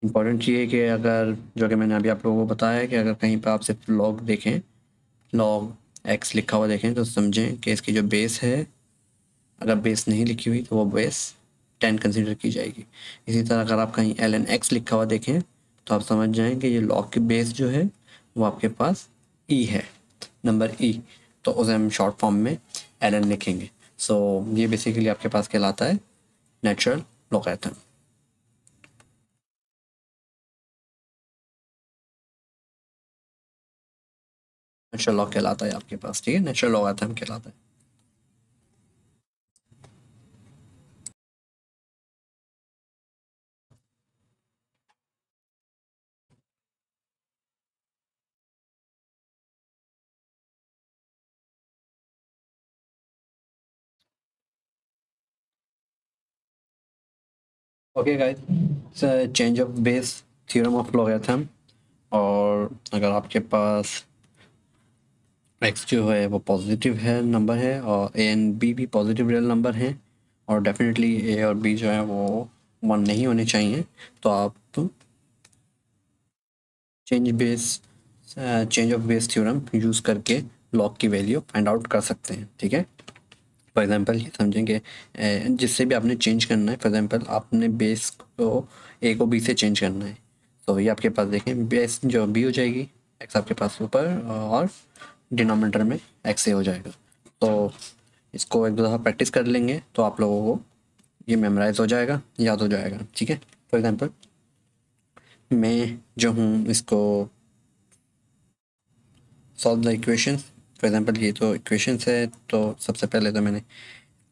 इम्पॉर्टेंट ये है कि अगर जो कि मैंने अभी आप लोगों को बताया है कि अगर कहीं पर आप सिर्फ लॉग देखें, लॉग एक्स लिखा हुआ देखें, तो समझें कि इसकी जो बेस है, अगर बेस नहीं लिखी हुई तो वो बेस 10 कंसिडर की जाएगी। इसी तरह अगर आप कहीं एल एन एक्स लिखा हुआ देखें, तो आप समझ जाएं कि ये लॉग की बेस जो है वो आपके पास ई है, नंबर ई, तो उसे हम शॉर्ट फॉर्म में एल एन लिखेंगे। सो ये बेसिकली आपके पास कहलाता है नेचुरल लॉगरिथम। नेचुरल लॉग कहलाता है आपके पास। ठीक है, नेचुरल लॉगरिथम कहलाता है। Okay guys, change of Bayes theorem of logarithm. और अगर आपके पास एक्स जो है वो पॉजिटिव है नंबर है और ए एंड बी भी पॉजिटिव रियल नंबर हैं और डेफिनेटली ए और बी जो है वो 1 नहीं होने चाहिए, तो आप change of Bayes theorem use करके लॉग की वैल्यू फाइंड आउट कर सकते हैं। ठीक है, फॉर एग्जांपल ये समझेंगे जिससे भी आपने चेंज करना है। फॉर एग्जांपल आपने बेस को ए को बी से चेंज करना है, तो ये आपके पास देखें बेस जो बी हो जाएगी, एक्स आपके पास ऊपर और डिनोमिनेटर में एक्स ए हो जाएगा। तो इसको एक दो दफ़ा प्रैक्टिस कर लेंगे तो आप लोगों को ये मेमोराइज हो जाएगा, याद हो जाएगा। ठीक है, फॉर एग्जांपल मैं जो हूँ इसको solve the equation. For example ये तो इक्वेशंस है, तो सबसे पहले तो मैंने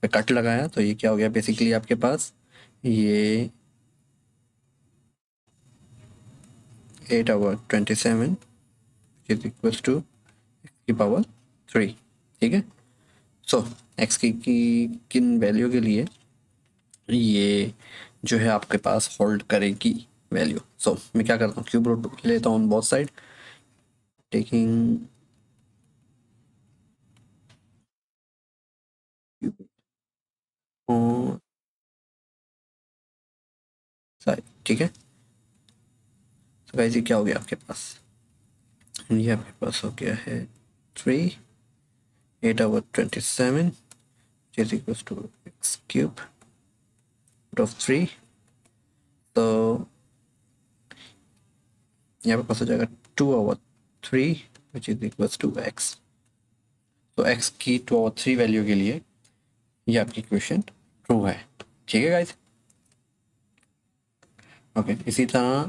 पे कट लगाया, तो ये क्या हो गया बेसिकली आपके पास ये 8/27 इज इक्वल टू एक्स की पावर 3। ठीक है, सो एक्स की किन वैल्यू के लिए ये जो है आपके पास होल्ड करेगी वैल्यू। सो मैं क्या करता हूँ, क्यूब रूट लेता हूँ बोथ साइड, टेकिंग साइड। ठीक है, तो गाइस ये क्या हो गया आपके पास, ये आपके पास हो गया है 3 8/27 is equals to x cube root of 3। तो यहाँ पे पास हो जाएगा 2/3 which is equals to x। तो x की 2/3 वैल्यू के लिए ये आपकी इक्वेशन ट्रू है। ठीक है गाइस, ओके। इसी तरह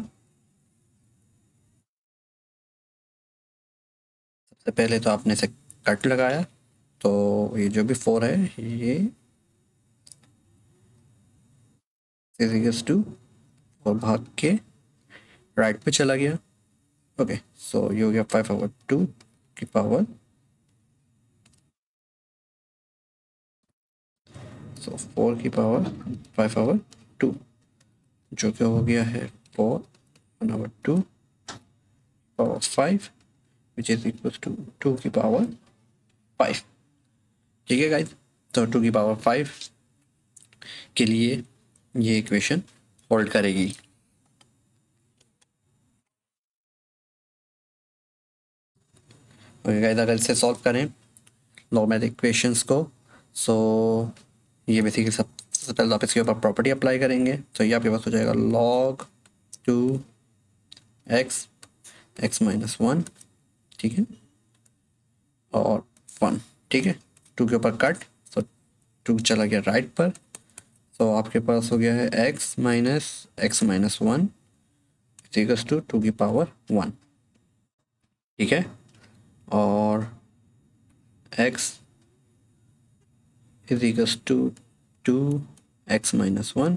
सबसे पहले तो आपने इसे कट लगाया, तो ये जो भी 4 है ये इज इक्वल्स टू और भाग के राइट पे चला गया। ओके, सो ये हो गया 5/2 की पावर, सो 4 की पावर 5/2 जो कि हो गया है 4/2 power 5 which is equal to 2 की पावर 5। ठीक है गाइज, तो 2 की पावर 5 के लिए ये इक्वेशन होल्ड करेगी। ओके गाइज, अगर इसे सॉल्व करें लॉगरिथमिक इक्वेशंस को, सो ये बेसिकली सबसे पहले आप इसके ऊपर प्रॉपर्टी अप्लाई करेंगे, तो ये आपके पास हो जाएगा log 2x x-1। ठीक है, और 1। ठीक है, 2 के ऊपर कट, तो 2 चला गया राइट पर, तो आपके पास हो गया है x minus x-1 equals to 2 की पावर 1। ठीक है, और x is equals to 2x-1।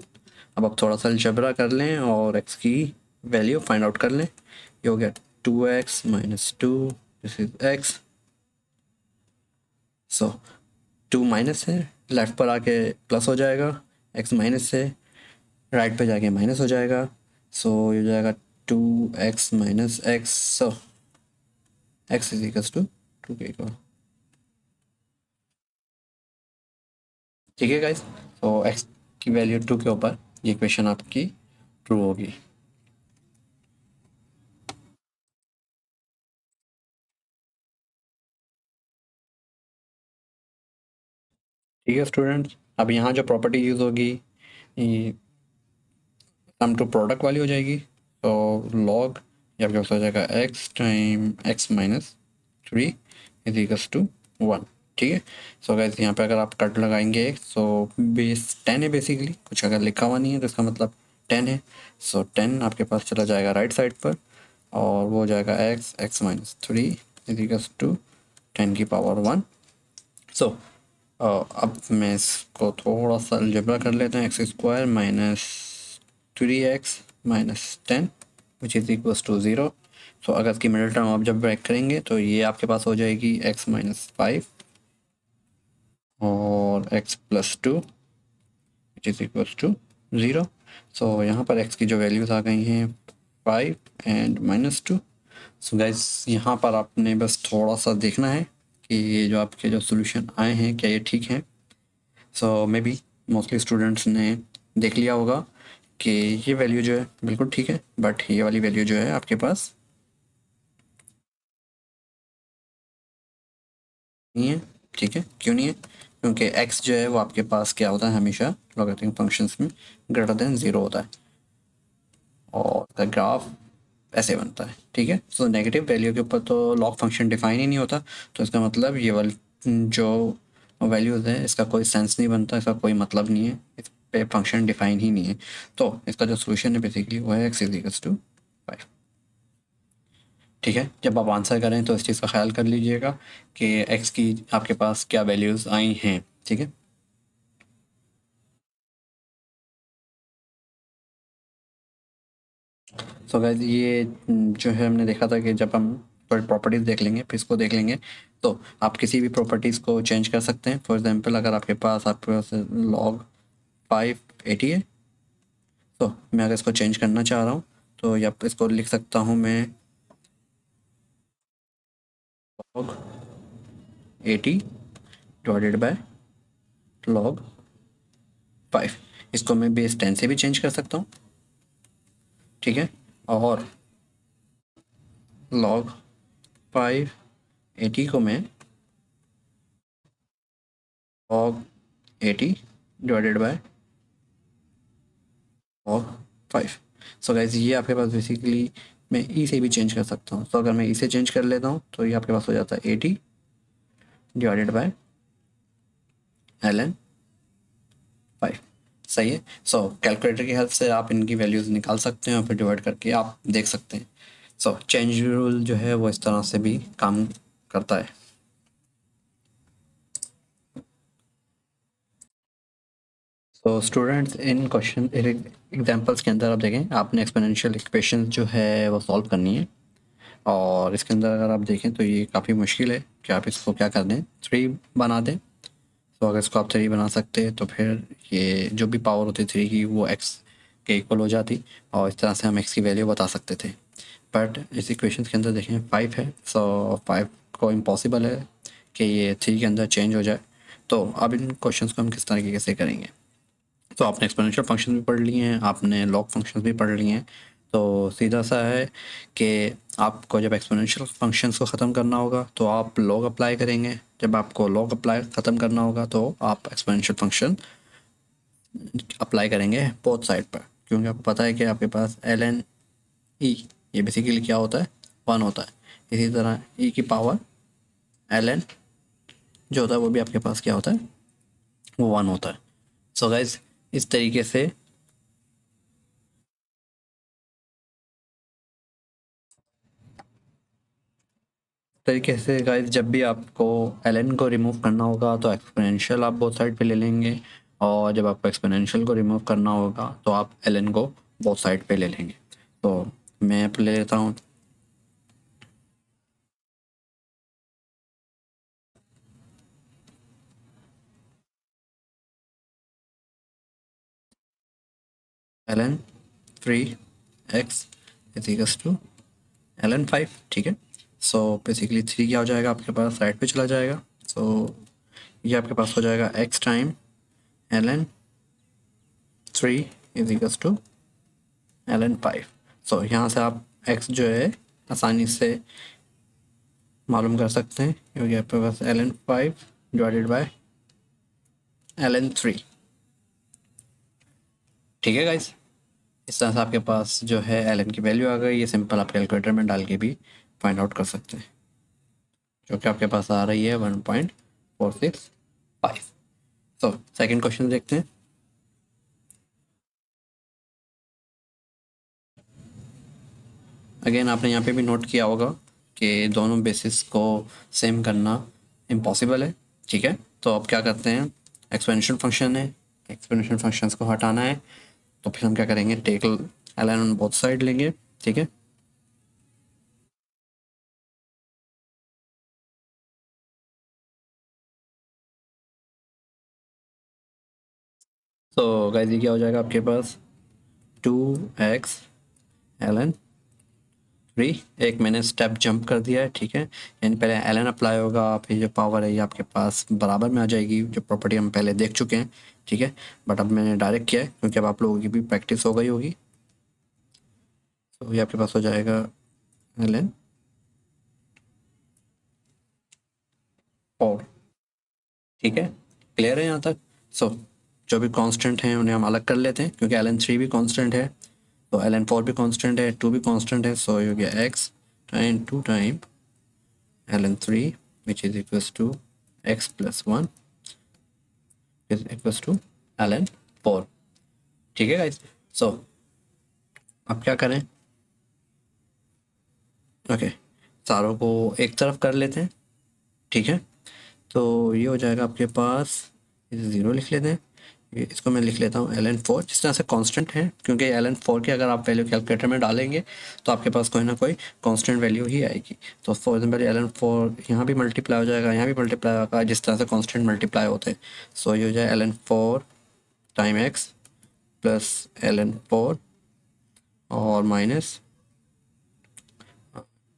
अब आप थोड़ा सा अलजेब्रा कर लें और x की वैल्यू फाइंड आउट कर लें। ये हो गया 2x-2, this is x। So 2 minus है, लेफ्ट पर आके प्लस हो जाएगा, x माइनस से राइट पे जाके माइनस हो जाएगा, सो ये हो जाएगा 2x-x। So x is equals to 2 के इक्वल। ठीक है गाइस, तो x की वैल्यू 2 के ऊपर ये इक्वेशन आपकी ट्रू होगी। ठीक है स्टूडेंट्स, अब यहाँ जो प्रॉपर्टी यूज़ होगी ये सम टू प्रोडक्ट वाली हो जाएगी। तो लॉग ये आपके पास हो जाएगा x time x-3 is equals to 1। ठीक है, सो गाइस यहाँ पे अगर आप कट लगाएंगे तो बेस 10 है बेसिकली, कुछ अगर लिखा हुआ नहीं है तो इसका मतलब 10 है। सो 10 आपके पास चला जाएगा राइट साइड पर और वो हो जाएगा x-3 इज इक्वल्स टू 10 की पावर 1। सो अब मैं इसको थोड़ा सा अलजेब्रा कर लेते हैं। x² minus 3x-10 which is equals to 0। So अगर इसकी मिडिल टर्म आप जब ब्रेक करेंगे तो ये आपके पास हो जाएगी x-5 और x+2 which is equals to 0। So यहाँ पर x की जो वैल्यूज़ आ गई हैं 5 एंड -2। सो गाइस यहाँ पर आपने बस थोड़ा सा देखना है कि ये जो आपके जो सोल्यूशन आए हैं क्या ये ठीक हैं। सो मे बी मोस्टली स्टूडेंट्स ने देख लिया होगा कि ये वैल्यू जो है बिल्कुल ठीक है, बट ये वाली वैल्यू जो है आपके पास नहीं है। ठीक है, क्यों नहीं है? क्योंकि x जो है वो आपके पास क्या होता है, हमेशा लॉगरिथमिक फंक्शंस में ग्रेटर देन 0 होता है और उसका ग्राफ ऐसे बनता है। ठीक है, सो नेगेटिव वैल्यू के ऊपर तो लॉग फंक्शन डिफाइन ही नहीं होता, तो इसका मतलब ये वाली जो वैल्यूज़ है इसका कोई सेंस नहीं बनता, इसका कोई मतलब नहीं है, इस पे फंक्शन डिफाइन ही नहीं है। तो इसका जो सोल्यूशन है बेसिकली वो है x = 5। ठीक है, जब आप आंसर करें तो इस चीज़ का ख्याल कर लीजिएगा कि x की आपके पास क्या वैल्यूज़ आई हैं। ठीक है, सो गाइस ये जो है हमने देखा था कि जब हम थोड़ी प्रॉपर्टीज़ देख लेंगे फिर इसको देख लेंगे, तो आप किसी भी प्रॉपर्टीज़ को चेंज कर सकते हैं। फॉर एग्जांपल अगर आपके पास log 580 है, तो मैं अगर इसको चेंज करना चाह रहा हूँ तो या इसको लिख सकता हूँ मैं log 80 डिवाइडेड बाय log 5। इसको मैं बेस 10 से भी चेंज कर सकता हूँ। ठीक है, और log 580 को मैं log 80 divided by log 5। So guys ये आपके पास बेसिकली मैं ई से भी चेंज कर सकता हूँ। तो अगर मैं ई से चेंज कर लेता हूँ तो ये आपके पास हो जाता है 80 डिवाइडेड बाय ln 5। सही है, सो कैलकुलेटर की हेल्प से आप इनकी वैल्यूज़ निकाल सकते हैं और फिर डिवाइड करके आप देख सकते हैं। सो चेंज रूल जो है वो इस तरह से भी काम करता है। तो स्टूडेंट्स इन क्वेश्चन एग्जांपल्स के अंदर आप देखें, आपने एक्सपोनेंशियल इक्वेशन जो है वो सॉल्व करनी है और इसके अंदर अगर आप देखें तो ये काफ़ी मुश्किल है कि आप इसको क्या कर दें, 3 बना दें। तो अगर इसको आप 3 बना सकते हैं तो फिर ये जो भी पावर होती 3 की वो x के इक्वल हो जाती और इस तरह से हम x की वैल्यू बता सकते थे। बट इस इक्वेशन के अंदर देखें 5 है, सो 5 को इम्पॉसिबल है कि ये 3 के अंदर चेंज हो जाए। तो अब इन क्वेश्चंस को हम किस तरीके से करेंगे? तो आपने एक्सपोनेंशियल फंक्शन भी पढ़ लिए हैं, आपने लॉग फंक्शंस भी पढ़ लिए हैं। तो सीधा सा है कि आपको जब एक्सपोनेंशियल फंक्शंस को ख़त्म करना होगा तो आप लॉग अप्लाई करेंगे, जब आपको लॉग अप्लाई ख़त्म करना होगा तो आप एक्सपोनेंशियल फंक्शन अप्लाई करेंगे बोथ साइड पर, क्योंकि आपको पता है कि आपके पास ln e ये बेसिकली क्या होता है, 1 होता है। इसी तरह e की पावर ln जो होता है वो भी आपके पास क्या होता है, वो 1 होता है। सो गाइज इस तरीके से गाइस जब भी आपको ln को रिमूव करना होगा तो एक्सपोनेंशियल आप बोथ साइड पे ले लेंगे, और जब आपको एक्सपोनेंशियल को रिमूव करना होगा तो आप ln को बोथ साइड पे ले लेंगे। तो मैं अब ले लेता हूँ ln 3x = ln 5। ठीक है, सो बेसिकली 3 क्या हो जाएगा आपके पास, साइड पे चला जाएगा। सो ये आपके पास हो जाएगा x टाइम ln 3 = ln 5। सो यहाँ से आप x जो है आसानी से मालूम कर सकते हैं, क्योंकि आपके पास ln 5 डिवाइडेड बाय ln 3। ठीक है गाइस, इस तरह से आपके पास जो है ln की वैल्यू आ गई। ये सिंपल आप कैलकुलेटर में डाल के भी फाइंड आउट कर सकते हैं, जो कि आपके पास आ रही है 1.465। सो सेकंड क्वेश्चन देखते हैं। अगेन आपने यहाँ पे भी नोट किया होगा कि दोनों बेसिस को सेम करना इम्पॉसिबल है। ठीक है, तो अब क्या करते हैं, एक्सपोनेंशियल फंक्शन है, एक्सपोनेंशियल फंक्शंस को हटाना है, तो फिर हम क्या करेंगे, take ln on both side लेंगे। ठीक है, तो गाइस ये क्या हो जाएगा आपके पास 2x ln 3। एक मैंने स्टेप जंप कर दिया है, ठीक है, यानी पहले ln अप्लाई होगा, आप ये जो पावर है ये आपके पास बराबर में आ जाएगी, जो प्रॉपर्टी हम पहले देख चुके हैं, ठीक है, बट अब मैंने डायरेक्ट किया है क्योंकि अब आप लोगों की भी प्रैक्टिस हो गई होगी। तो ये आपके पास हो जाएगा ln 4, ठीक है, क्लियर है यहाँ तक। सो जो भी कांस्टेंट हैं उन्हें हम अलग कर लेते हैं क्योंकि ln 3 भी कांस्टेंट है, तो ln 4 भी कांस्टेंट है, 2 भी कांस्टेंट है, सो ये हो गया x time 2 time ln 3 which is equals to x plus 1 is equals to ln 4, ठीक है गाइस। सो अब क्या करें, ओके, सारों को एक तरफ कर लेते हैं, ठीक है, तो ये हो जाएगा आपके पास, इसे 0 लिख लेते हैं, इसको मैं लिख लेता हूँ ln 4, जिस तरह से कांस्टेंट है क्योंकि ln 4 की अगर आप वैल्यू कैलकुलेटर में डालेंगे तो आपके पास कोई ना कोई कांस्टेंट वैल्यू ही आएगी। तो फॉर एग्जाम्पल ln 4 यहाँ भी मल्टीप्लाई हो जाएगा, यहाँ भी मल्टीप्लाई होगा, जिस तरह से कांस्टेंट मल्टीप्लाई होते हैं। सो ये हो जाए ln 4 time x plus ln 4 और माइनस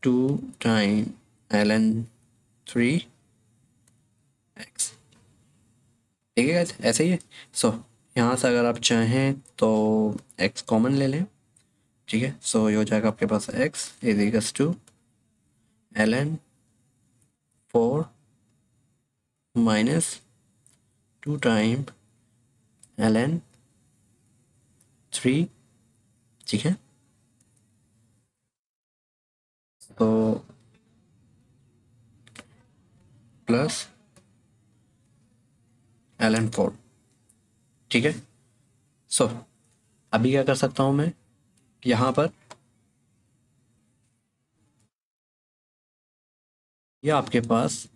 2 टाइम ln 3 x, ठीक है, ऐसे ही है। सो यहाँ से अगर आप चाहें तो x कॉमन ले लें, ठीक है, सो ये हो जाएगा आपके पास x is equals to ln 4 minus 2 time ln 3, ठीक है, तो प्लस ln 4, ठीक है। सो अभी क्या कर सकता हूँ मैं, यहाँ पर ये आपके पास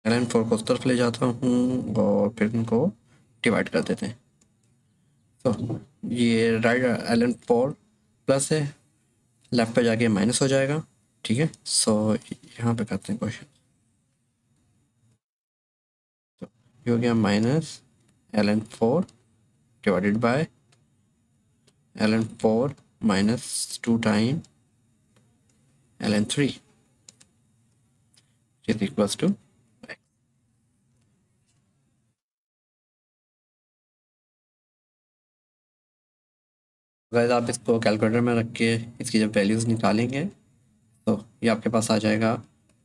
ln 4 को उस तरफ ले जाता हूँ और फिर इनको डिवाइड कर देते हैं। तो ये राइट ln 4 प्लस है, लेफ्ट पे जाके माइनस हो जाएगा, ठीक है। सो यहाँ पे करते हैं क्वेश्चन, तो ये हो गया minus ln 4 divided by ln 4 minus 2 time ln 3 is equals to, अगर आप इसको कैलकुलेटर में रख के इसकी जब वैल्यूज़ निकालेंगे तो ये आपके पास आ जाएगा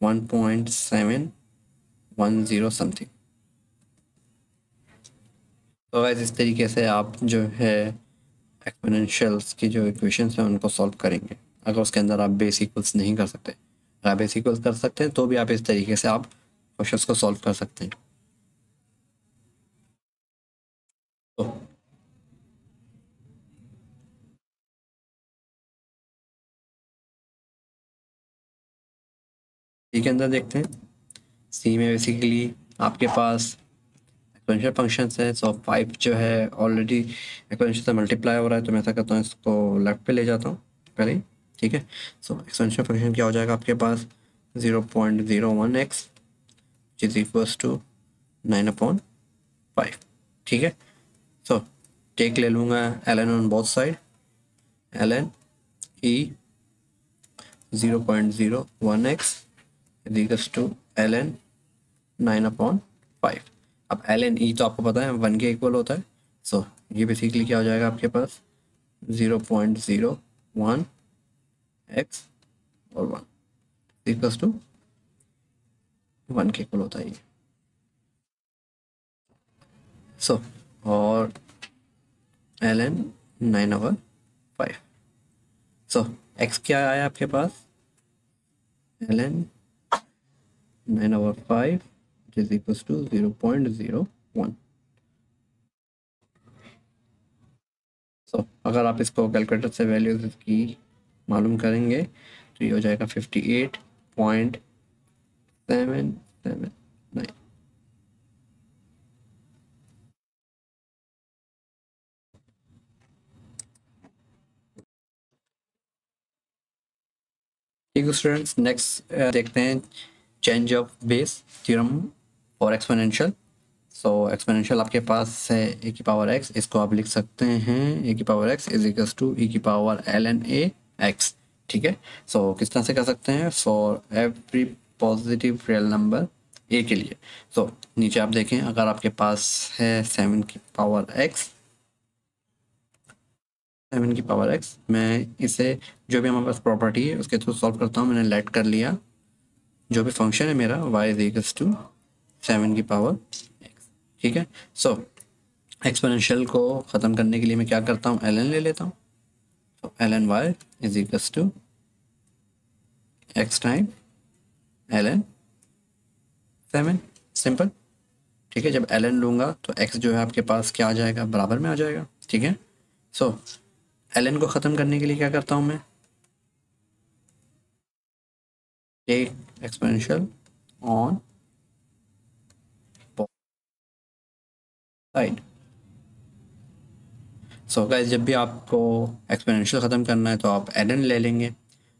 1.710 समथिंग। तो वैसे इस तरीके से आप जो है एक्सपोनेंशियल्स की जो इक्वेशंस हैं उनको सॉल्व करेंगे, अगर उसके अंदर आप बेस इक्वल्स नहीं कर सकते। अगर आप बेस इक्वल्स कर सकते हैं तो भी आप इस तरीके से आप क्वेश्चंस को सॉल्व कर सकते हैं। तो सी के अंदर देखते हैं, सी में बेसिकली आपके पास एक्सपोनेंशियल फंक्शंस है। सो 5 जो है ऑलरेडी एक्सपोनेंशियल से मल्टीप्लाई हो रहा है, तो मैं ऐसा करता हूँ इसको लेफ्ट पे ले जाता हूँ पहले ही, ठीक है। सो एक्सपोनेंशियल फंक्शन क्या हो जाएगा आपके पास 0.01x इज इक्वल्स टू 9/5, ठीक है। सो टेक ले लूँगा ln on both side, ln e 0.01x is equals to ln 9/5। अब ln e तो आपको पता है 1 के इक्वल होता है। सो ये बेसिकली क्या हो जाएगा आपके पास 0.01 x और 1 इक्वल्स टू 1 के इक्वल होता है ये। सो और ln 9/5। सो x क्या आया आपके पास ln 9/5 इज इक्वल्स टू 0.01। सो अगर आप इसको कैलकुलेटर से वैल्यूज की मालूम करेंगे तो ये हो जाएगा 58.779। ठीक है स्टूडेंट्स, नेक्स्ट देखते हैं change of Bayes theorem for exponential. So exponential आपके पास है ए की पावर एक्स, इसको आप लिख सकते हैं ए की power x is equals to e की power l n a x, ठीक है। सो किस तरह से कर सकते हैं, for every positive real number a के लिए। सो नीचे आप देखें, अगर आपके पास है 7 की पावर एक्स, 7 की पावर एक्स, मैं इसे जो भी हमारे पास प्रॉपर्टी है उसके थ्रू सॉल्व करता हूँ। मैंने लेट कर लिया जो भी फंक्शन है मेरा y इज इक्वल्स टू 7 की पावर x, ठीक है। सो एक्सपोनेंशियल को ख़त्म करने के लिए मैं क्या करता हूँ, ln ले लेता हूँ। तो ln y is equals to x time ln 7, simple, ठीक है। जब ln लूँगा तो x जो है आपके पास क्या आ जाएगा, बराबर में आ जाएगा, ठीक है। सो ln को ख़त्म करने के लिए क्या करता हूँ मैं, take exponential on side. So guys, जब भी आपको एक्सपोनेंशियल ख़त्म करना है तो आप ln ले लेंगे,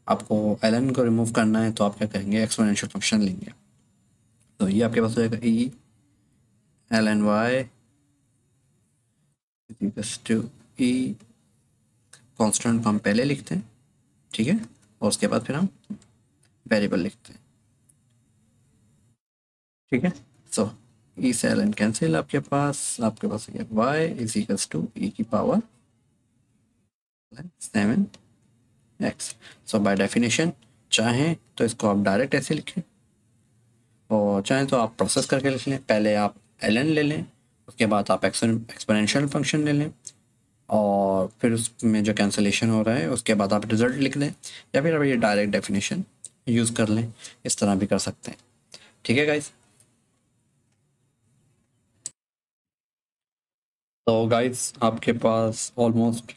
आपको ln को रिमूव करना है तो आप क्या करेंगे, एक्सपोनेंशियल फंक्शन लेंगे। तो ये आपके पास हो जाएगा e ln y equals to e, constant को हम पहले लिखते हैं, ठीक है, और उसके बाद फिर हम वेरिएबल लिखते हैं, ठीक है। सो ई से ln कैंसिल, आपके पास y is equals to e की power 7x। So by definition चाहें तो इसको आप डायरेक्ट ऐसे लिखें और चाहें तो आप प्रोसेस करके लिख लें। पहले आप ln ले लें, उसके बाद आप एक्सपोनेंशियल फंक्शन ले लें और फिर उसमें जो कैंसलेशन हो रहा है उसके बाद आप रिजल्ट लिख दें, या फिर आप ये डायरेक्ट डेफिनेशन यूज़ कर लें, इस तरह भी कर सकते हैं, ठीक है गाइस। तो गाइस आपके पास ऑलमोस्ट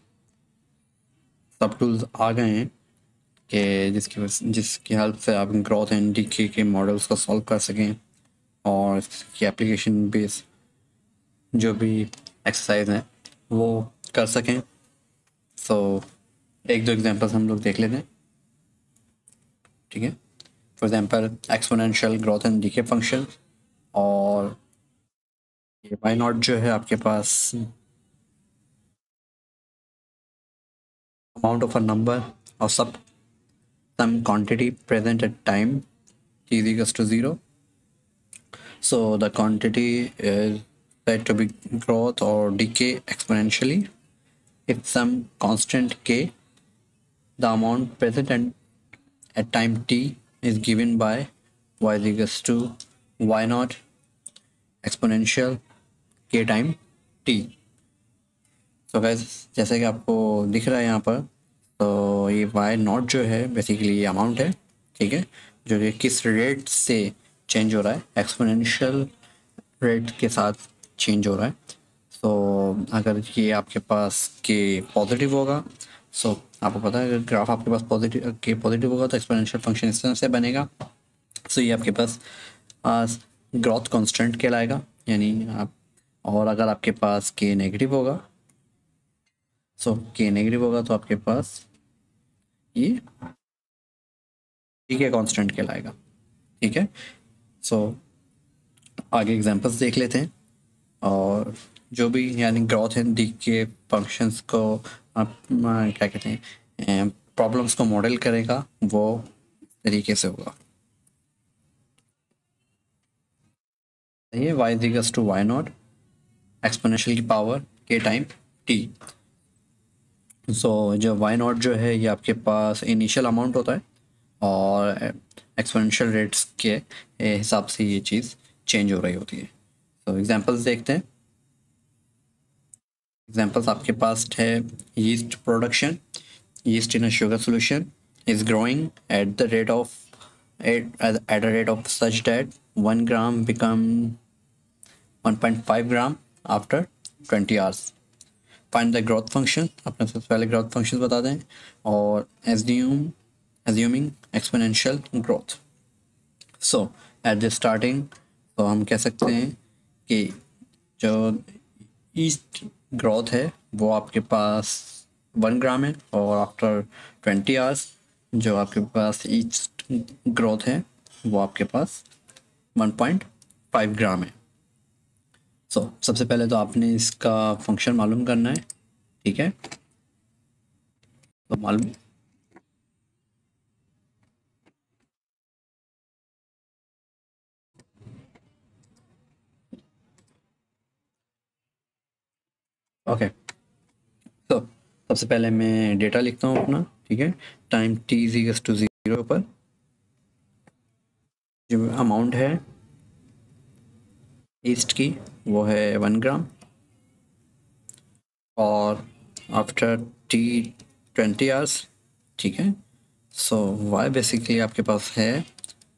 सब टूल्स आ गए हैं कि जिसकी हेल्प से आप ग्रोथ एंड डीके के मॉडल्स को सॉल्व कर सकें और इसकी एप्लीकेशन बेस जो भी एक्सरसाइज हैं वो कर सकें। सो एक दो एग्जांपल्स हम लोग देख लेते हैं, ठीक है। For example exponential growth and decay function, और ये वाई नॉट जो है आपके पास amount of a number or some quantity present at time t is equals to 0. So the quantity is said to be growth or decay exponentially if some constant k, the amount present at time t is given by y is equals to y naught exponential k time t. तो gas जैसे कि आपको दिख रहा है यहाँ पर, तो ये वाई नॉट जो है बेसिकली ये अमाउंट है, ठीक है, जो कि किस रेट से चेंज हो रहा है, एक्सपोनेंशियल रेट के साथ चेंज हो रहा है। सो अगर ये आपके पास के पॉजिटिव होगा, सो आपको पता है अगर ग्राफ आपके पास पॉजिटिव होगा तो एक्सपोनेंशियल फंक्शन इस तरह से बनेगा। सो ये आपके पास ग्रोथ कांस्टेंट कहलाएगा, यानी आप, और अगर आपके पास के नेगेटिव होगा, सो के नेगेटिव होगा तो आपके पास ये ठीक है कांस्टेंट कहलाएगा, ठीक है। सो आगे एग्जांपल्स देख लेते हैं, और जो भी यानी ग्रोथ एंड डीके फंक्शंस को आप क्या कहते हैं, प्रॉब्लम्स को मॉडल करेगा वो तरीके से होगा। ये y is equals to y naught exponential की पावर के टाइम t। सो जो y नॉट जो है ये आपके पास इनिशियल अमाउंट होता है और एक्सपोनेंशियल रेट्स के हिसाब से ये चीज़ चेंज हो रही होती है। तो एग्जांपल्स देखते हैं। एग्जांपल्स आपके पास है yeast production, yeast in a sugar solution is growing at the rate of at a rate of such that 1 gram become 1.5 gram after 20 hours. Find the growth function, अपने सबसे पहले growth functions बता दें, और assuming exponential growth. So at the starting, तो हम कह सकते हैं कि जो ईस्ट ग्रोथ है वो आपके पास 1 ग्राम है, और आफ्टर 20 आवर्स जो आपके पास ईस्ट ग्रोथ है वो आपके पास 1.5 ग्राम है। सबसे पहले तो आपने इसका फंक्शन मालूम करना है, ठीक है। तो मालूम, ओके। तो सबसे पहले मैं डेटा लिखता हूँ अपना, ठीक है। टाइम t इज टू 0 पर जो अमाउंट है ईस्ट की वो है 1 ग्राम, और आफ्टर t 20 आवर्स, ठीक है। सो वाई बेसिकली आपके पास है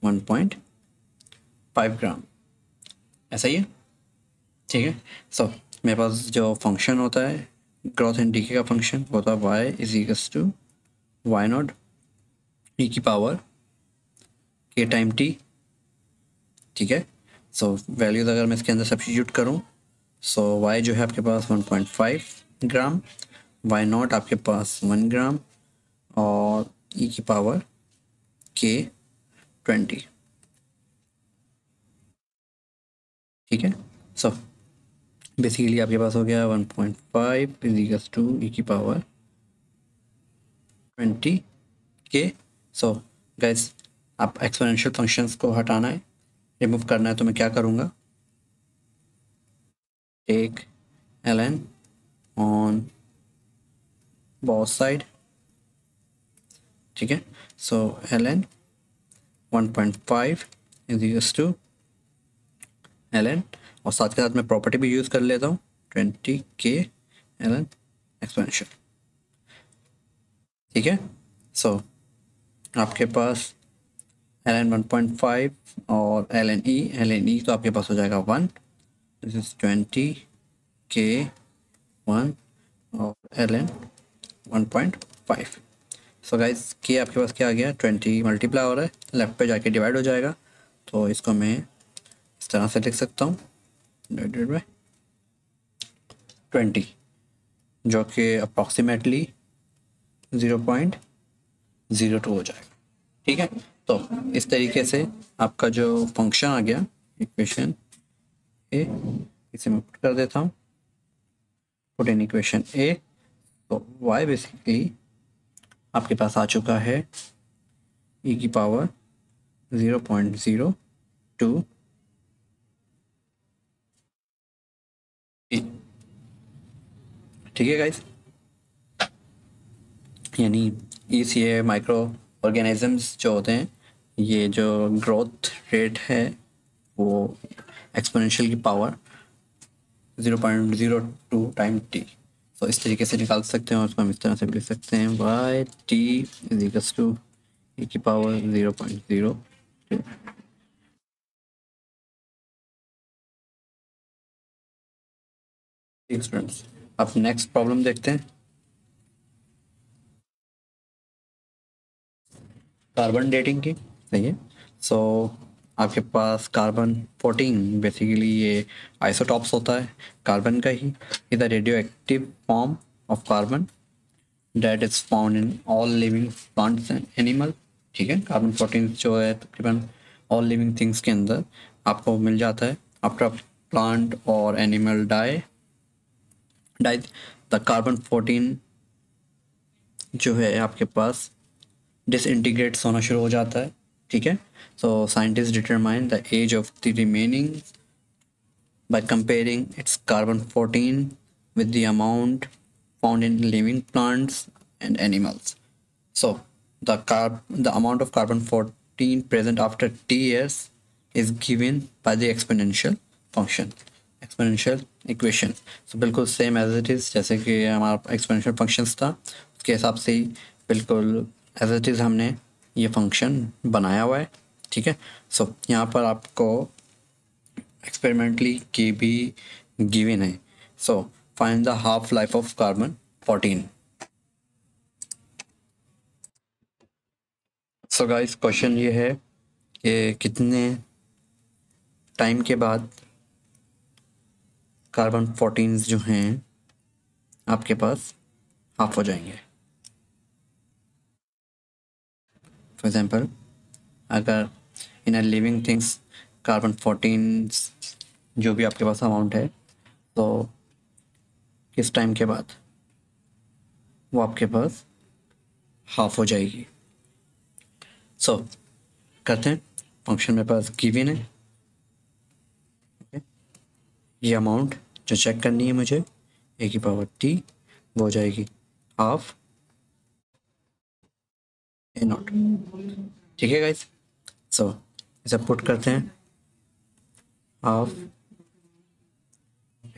1.5 ग्राम, ऐसा ही है, ठीक है। मेरे पास जो फंक्शन होता है ग्रोथ एंड डीके का फंक्शन होता है y is equals to y not e की पावर के टाइम टी, ठीक है। वैल्यूज़ अगर मैं इसके अंदर सब्स्टिट्यूट करूँ, वाई जो है आपके पास 1.5 ग्राम, वाई नॉट आपके पास 1 ग्राम, और ई की पावर के 20, ठीक है। सो बेसिकली आपके पास हो गया 1.5 इज इक्वल्स टू ई की पावर 20 के। गाइस, आप एक्सपोनेंशियल फंक्शंस को हटाना है, रिमूव करना है, तो मैं क्या करूँगा, take ln on both side, ठीक है। ln 1.5 is equals to ln, और साथ के साथ मैं प्रॉपर्टी भी यूज़ कर लेता हूँ 20 के ln एक्सपोनेंशियल, ठीक है। आपके पास ln 1.5 और ln e तो आपके पास हो जाएगा 1, दिस इज 20 के 1 और ln 1.5। गाइस, के आपके पास क्या आ गया, 20 मल्टीप्लाई हो रहा है, लेफ्ट पे जाके डिवाइड हो जाएगा, तो इसको मैं इस तरह से लिख सकता हूँ, डिवाइडेड बाय 20, जो कि अप्रॉक्सीमेटली 0.02 हो जाएगा, ठीक है। तो इस तरीके से आपका जो फंक्शन आ गया इक्वेशन ए, इसे मैं पुट कर देता हूँ, पुट इन इक्वेशन ए। तो y बेसिकली आपके पास आ चुका है e की पावर 0.02 e, ठीक है गाइस। यानी ये माइक्रो ऑर्गेनिजम्स जो होते हैं, ये जो ग्रोथ रेट है वो एक्सपोनेंशियल की पावर 0.02 टाइम टी। इस तरीके से निकाल सकते हैं, और उसको हम इस तरह से भी लिख सकते हैं y t is equals to e की पावर 0.02। स्टूडेंट्स, अब नेक्स्ट प्रॉब्लम देखते हैं, कार्बन डेटिंग की, सही है। सो आपके पास कार्बन 14 बेसिकली ये आइसोटॉप्स होता है कार्बन का ही, is the radioactive form of carbon that is found in all living plants and animal, ठीक है। कार्बन 14 जो है तकरीबन ऑल लिविंग थिंग्स के अंदर आपको मिल जाता है। आफ्टर प्लांट और एनिमल डाई द कार्बन 14 जो है आपके पास डिसइंटीग्रेट्स होना शुरू हो जाता है, ठीक है। Scientist determine the age of the remaining by comparing its carbon 14 with the amount found in living plants and animals. So the amount of carbon 14 present after t years is given by the exponential function, exponential equation. बिल्कुल same as it is जैसे कि हमारा exponential functions था, उसके हिसाब से ही बिल्कुल as it is हमने ये फंक्शन बनाया हुआ है, ठीक है। यहाँ पर आपको एक्सपेरिमेंटली के भी गिवन है। Find the half life of carbon 14। Guys, question ये है कि कितने टाइम के बाद कार्बन 14 जो हैं आपके पास हाफ हो जाएंगे। फॉर एग्जांपल, अगर इन अ लिविंग थिंग्स कार्बन 14 जो भी आपके पास अमाउंट है तो किस टाइम के बाद वो आपके पास हाफ हो जाएगी। सो करते हैं, फंक्शन मेरे पास गिवन है। ये अमाउंट जो चेक करनी है मुझे, ए की पावर टी, वो हो जाएगी हाफ ए नॉट। ठीक है गाइस, सो इसे पुट करते हैं, half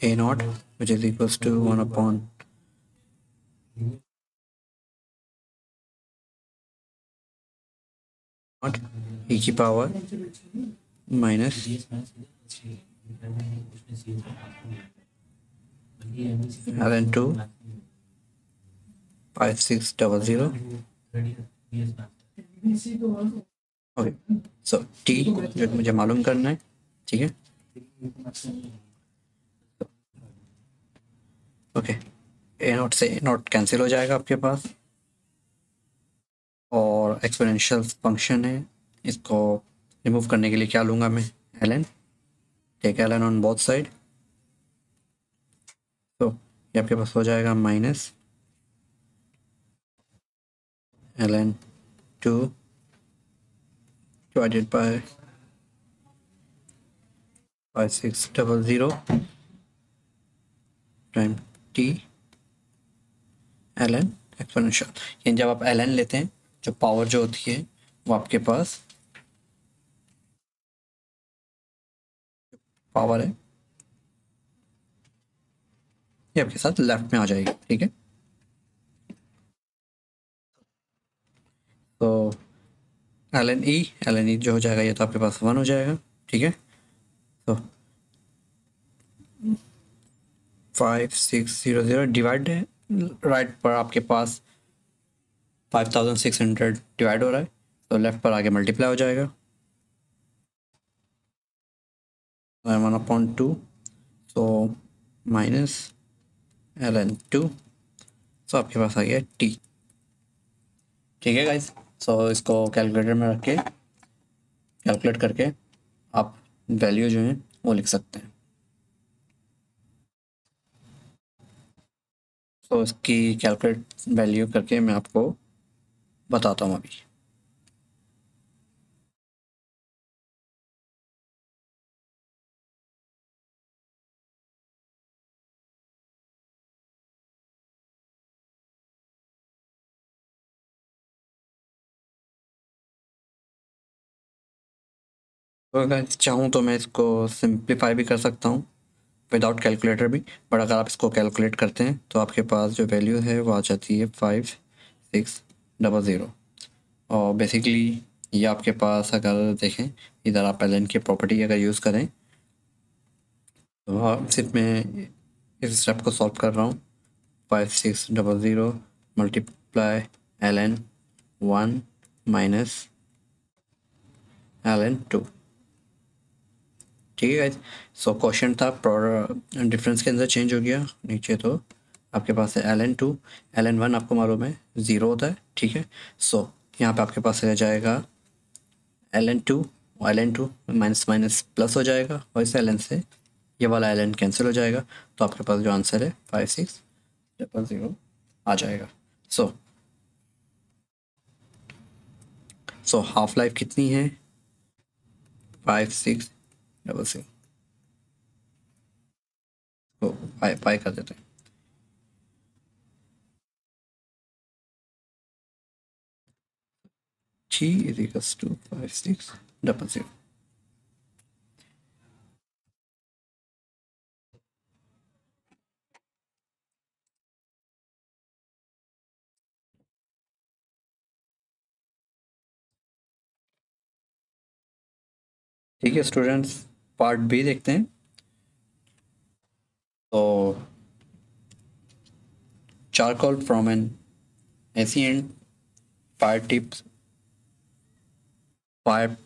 a not which is equals to 1 upon not e की power minus ln 2 5600। Okay, so t जो मुझे मालूम करना है, ठीक है। ओके, ए नॉट से ए नॉट कैंसिल हो जाएगा आपके पास, और एक्सपोनेंशियल फंक्शन है, इसको रिमूव करने के लिए क्या लूँगा मैं, ln, take ln on both side. तो ये आपके पास हो जाएगा minus ln 2 divided by 5600 time T ln exponential. यानी जब आप ln लेते हैं, जो पावर जो होती है वो आपके पास पावर है, ये आपके साथ लेफ्ट में आ जाएगी। ठीक है, तो ln e जो हो जाएगा, ये तो आपके पास 1 हो जाएगा। ठीक है, तो 5600 डिवाइड है, राइट पर आपके पास 5600 डिवाइड हो रहा है, तो लेफ्ट पर आगे मल्टीप्लाई हो जाएगा 1/2, सो माइनस ln 2, सो आपके पास आ गया टी। ठीक है गाइस, सो इसको कैलकुलेटर में रख के कैलकुलेट करके आप वैल्यू जो है वो लिख सकते हैं। तो इसकी कैलकुलेट वैल्यू करके मैं आपको बताता हूँ अभी। तो अगर चाहूँ तो मैं इसको सिंप्लीफाई भी कर सकता हूँ विदाउट कैलकुलेटर भी, बट अगर आप इसको कैलकुलेट करते हैं तो आपके पास जो वैल्यू है वो आ जाती है 5600। और बेसिकली ये आपके पास अगर देखें, इधर आप ln की प्रॉपर्टी अगर यूज़ करें, तो सिर्फ मैं इस स्टेप को सॉल्व कर रहा हूँ। 5600 मल्टीप्लाई ln 1 माइनस ln 2। ठीक है गाइस, सो क्वेश्चन था डिफरेंस के अंदर चेंज हो गया नीचे, तो आपके पास है ln 2, ln 1 आपको मालूम है 0 होता है। ठीक है, सो यहाँ पे आपके पास रह जाएगा ln 2, ln 2 minus minus plus हो जाएगा, और इस ln से ये वाला ln कैंसिल हो जाएगा, तो आपके पास जो आंसर है 5600 आ जाएगा। सो हाफ लाइफ कितनी है, 5600, तो पाई कर देते हैं। T is equals to 5600। ठीक है स्टूडेंट्स, पार्ट बी देखते हैं। तो charcoal from an ancient fire tips fire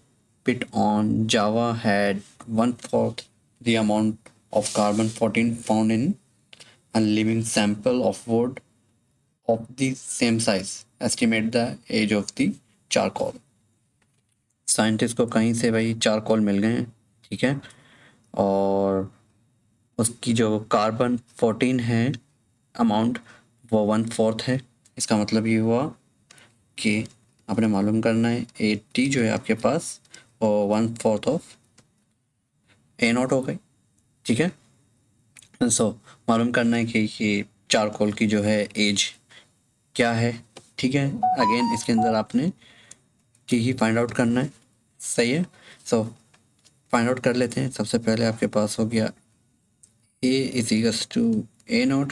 pit on Java had 1/4 the amount of carbon 14 found in a living sample of wood of the same size. Estimate the age of the charcoal. Scientist को कहीं से भाई charcoal मिल गए हैं, ठीक है, और उसकी जो कार्बन 14 है अमाउंट वो 1/4 है। इसका मतलब ये हुआ कि आपने मालूम करना है 80 जो है आपके पास वो 1/4 ऑफ A0 हो गई। ठीक है, सो मालूम करना है कि ये चारकोल की जो है एज क्या है। ठीक है, अगेन इसके अंदर आपने की ही फाइंड आउट करना है। सही है, सो फाइंड आउट कर लेते हैं। सबसे पहले आपके पास हो गया A is to A0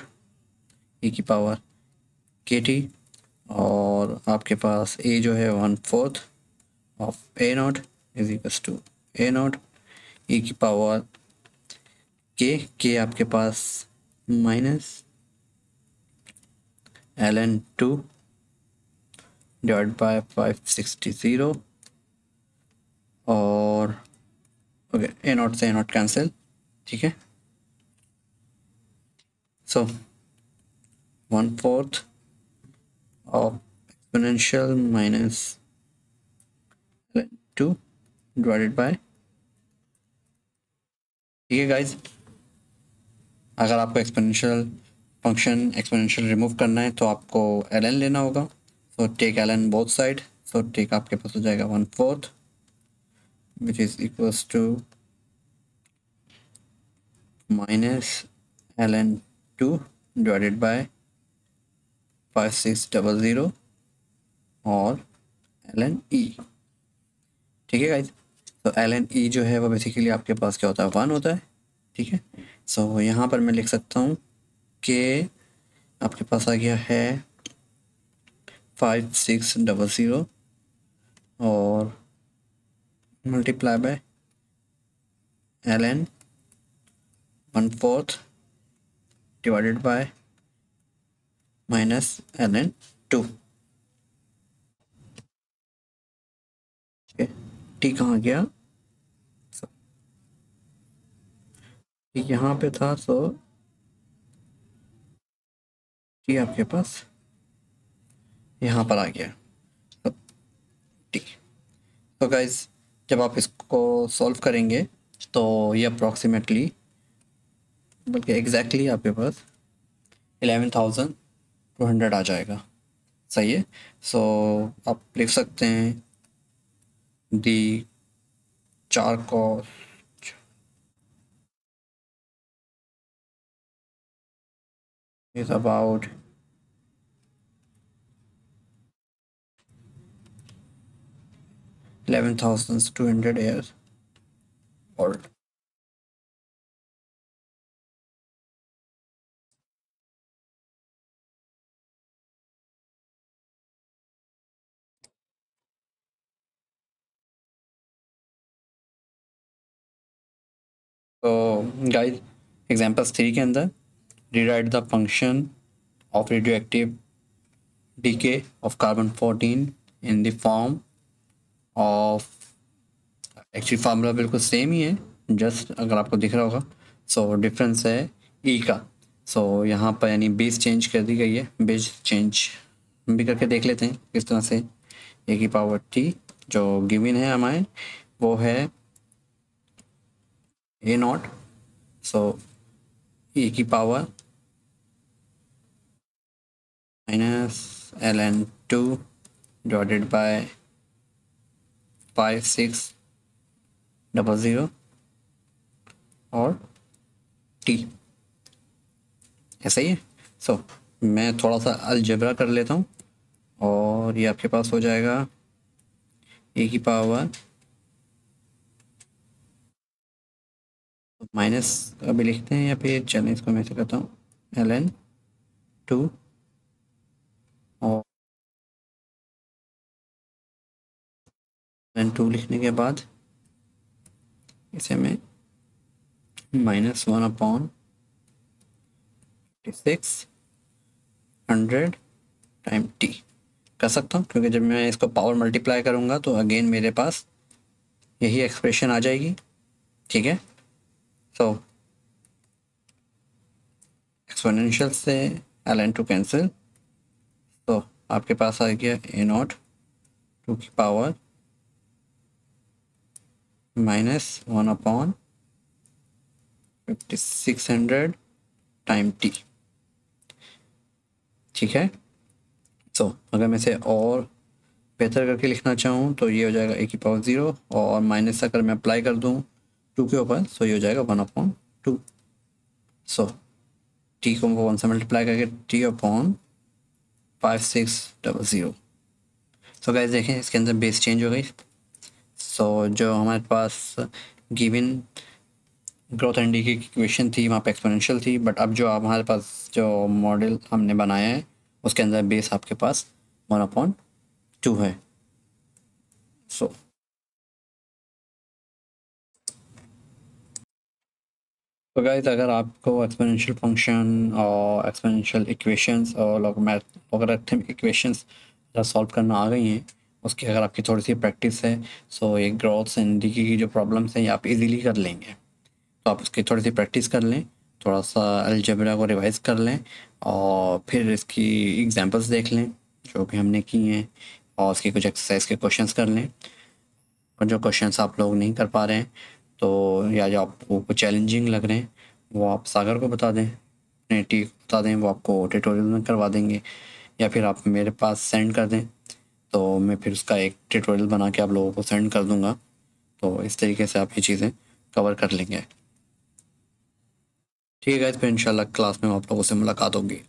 e की पावर KT, और आपके पास A जो है 1/4 of A0 is to A0 e की पावर K आपके पास माइनस ln2 डिवाइड बाय 560 और ओके A0 से A0 कैंसिल। ठीक है, सो 1/4 of exponential minus ln2 divided bye. ठीक है गाइज, अगर आपको एक्सपोनेंशियल रिमूव करना है तो आपको ln लेना होगा। So take ln both side, so take आपके पास हो जाएगा 1/4 which is equals to minus ln2 divided by 5600 और ln e। ठीक है गाइज, तो ln e जो है वो बेसिकली आपके पास क्या होता है 1 होता है। ठीक है, सो यहाँ पर मैं लिख सकता हूँ कि आपके पास आ गया है 5600 और multiply by ln 1/4 divided by minus ln2। T कहाँ गया, यहाँ पे था, सो टी आपके पास यहाँ पर आ गया टी। तो गाइज जब आप इसको सॉल्व करेंगे तो ये अप्रॉक्सीमेटली बल्कि एग्जैक्टली आपके पास 11,200 आ जाएगा। सही है, सो आप लिख सकते हैं दी charcoal is about 11,200 years old. So guys, examples 3 के अंदर rewrite the function of radioactive decay of carbon 14 in the form of, actually formula बिल्कुल सेम ही है, जस्ट अगर आपको दिख रहा होगा सो डिफरेंस है ई का। सो यहाँ पर यानी बेस चेंज कर दी गई है, बेस चेंज भी करके देख लेते हैं किस तरह से। ए की पावर टी जो गिवन है हमारे वो है A0, सो ए की power minus ln2 divided by 5600 और टी, ऐसा ही है। सो मैं थोड़ा सा अलजेब्रा कर लेता हूँ और ये आपके पास हो जाएगा ए की पावर माइनस, अभी लिखते हैं या फिर चलें इसको मैं ऐसे करता हूँ ln2 और ln2 लिखने के बाद इसे मैं -1/600 टाइम टी कर सकता हूँ, क्योंकि जब मैं इसको पावर मल्टीप्लाई करूँगा तो अगेन मेरे पास यही एक्सप्रेशन आ जाएगी। ठीक है, सो एक्सपोनेंशियल से ln2 कैंसिल, तो आपके पास आ गया A0 2 की पावर -1/5600 5600 टाइम टी, ठीक है। सो अगर मैं इसे और बेहतर करके लिखना चाहूँ तो ये हो जाएगा a⁻0 और माइनस अगर मैं अप्लाई कर दूँ 2 के ऊपर, सो ये हो जाएगा 1/2। सो टी को 1 से मल्टीप्लाई करके t/5600। सो गाइस देखें इसके अंदर बेस चेंज हो गई। सो जो हमारे पास गिवन ग्रोथ एंड डी की इक्वेशन थी वहाँ पे एक्सपोनेंशियल थी, बट अब जो हमारे पास जो मॉडल हमने बनाया है उसके अंदर बेस आपके पास 1/2 है। सो तो गाइस अगर आपको एक्सपोनेंशियल फंक्शन और एक्सपोनेंशियल इक्वेशंस और लॉगरिथमिक इक्वेशंस सॉल्व करना आ गई हैं, उसकी अगर आपकी थोड़ी सी प्रैक्टिस है, सो ये ग्रोथ एंड डी की जो प्रॉब्लम्स हैं ये आप इजीली कर लेंगे। तो आप उसकी थोड़ी सी प्रैक्टिस कर लें, थोड़ा सा अलजेब्रा को रिवाइज कर लें और फिर इसकी एग्जांपल्स देख लें जो भी हमने की हैं, और उसके कुछ एक्सरसाइज के क्वेश्चंस कर लें। और जो क्वेश्चंस आप लोग नहीं कर पा रहे हैं तो या जो आपको कुछ चैलेंजिंग लग रहे हैं वो आप सागर को बता दें, अपने टी को बता दें, वो आपको ट्यूटोरियल में करवा देंगे, या फिर आप मेरे पास सेंड कर दें तो मैं फिर उसका एक ट्यूटोरियल बना के आप लोगों को सेंड कर दूंगा। तो इस तरीके से आप ये चीज़ें कवर कर लेंगे। ठीक है गाइस, फिर इंशाल्लाह क्लास में आप लोगों से मुलाकात होगी।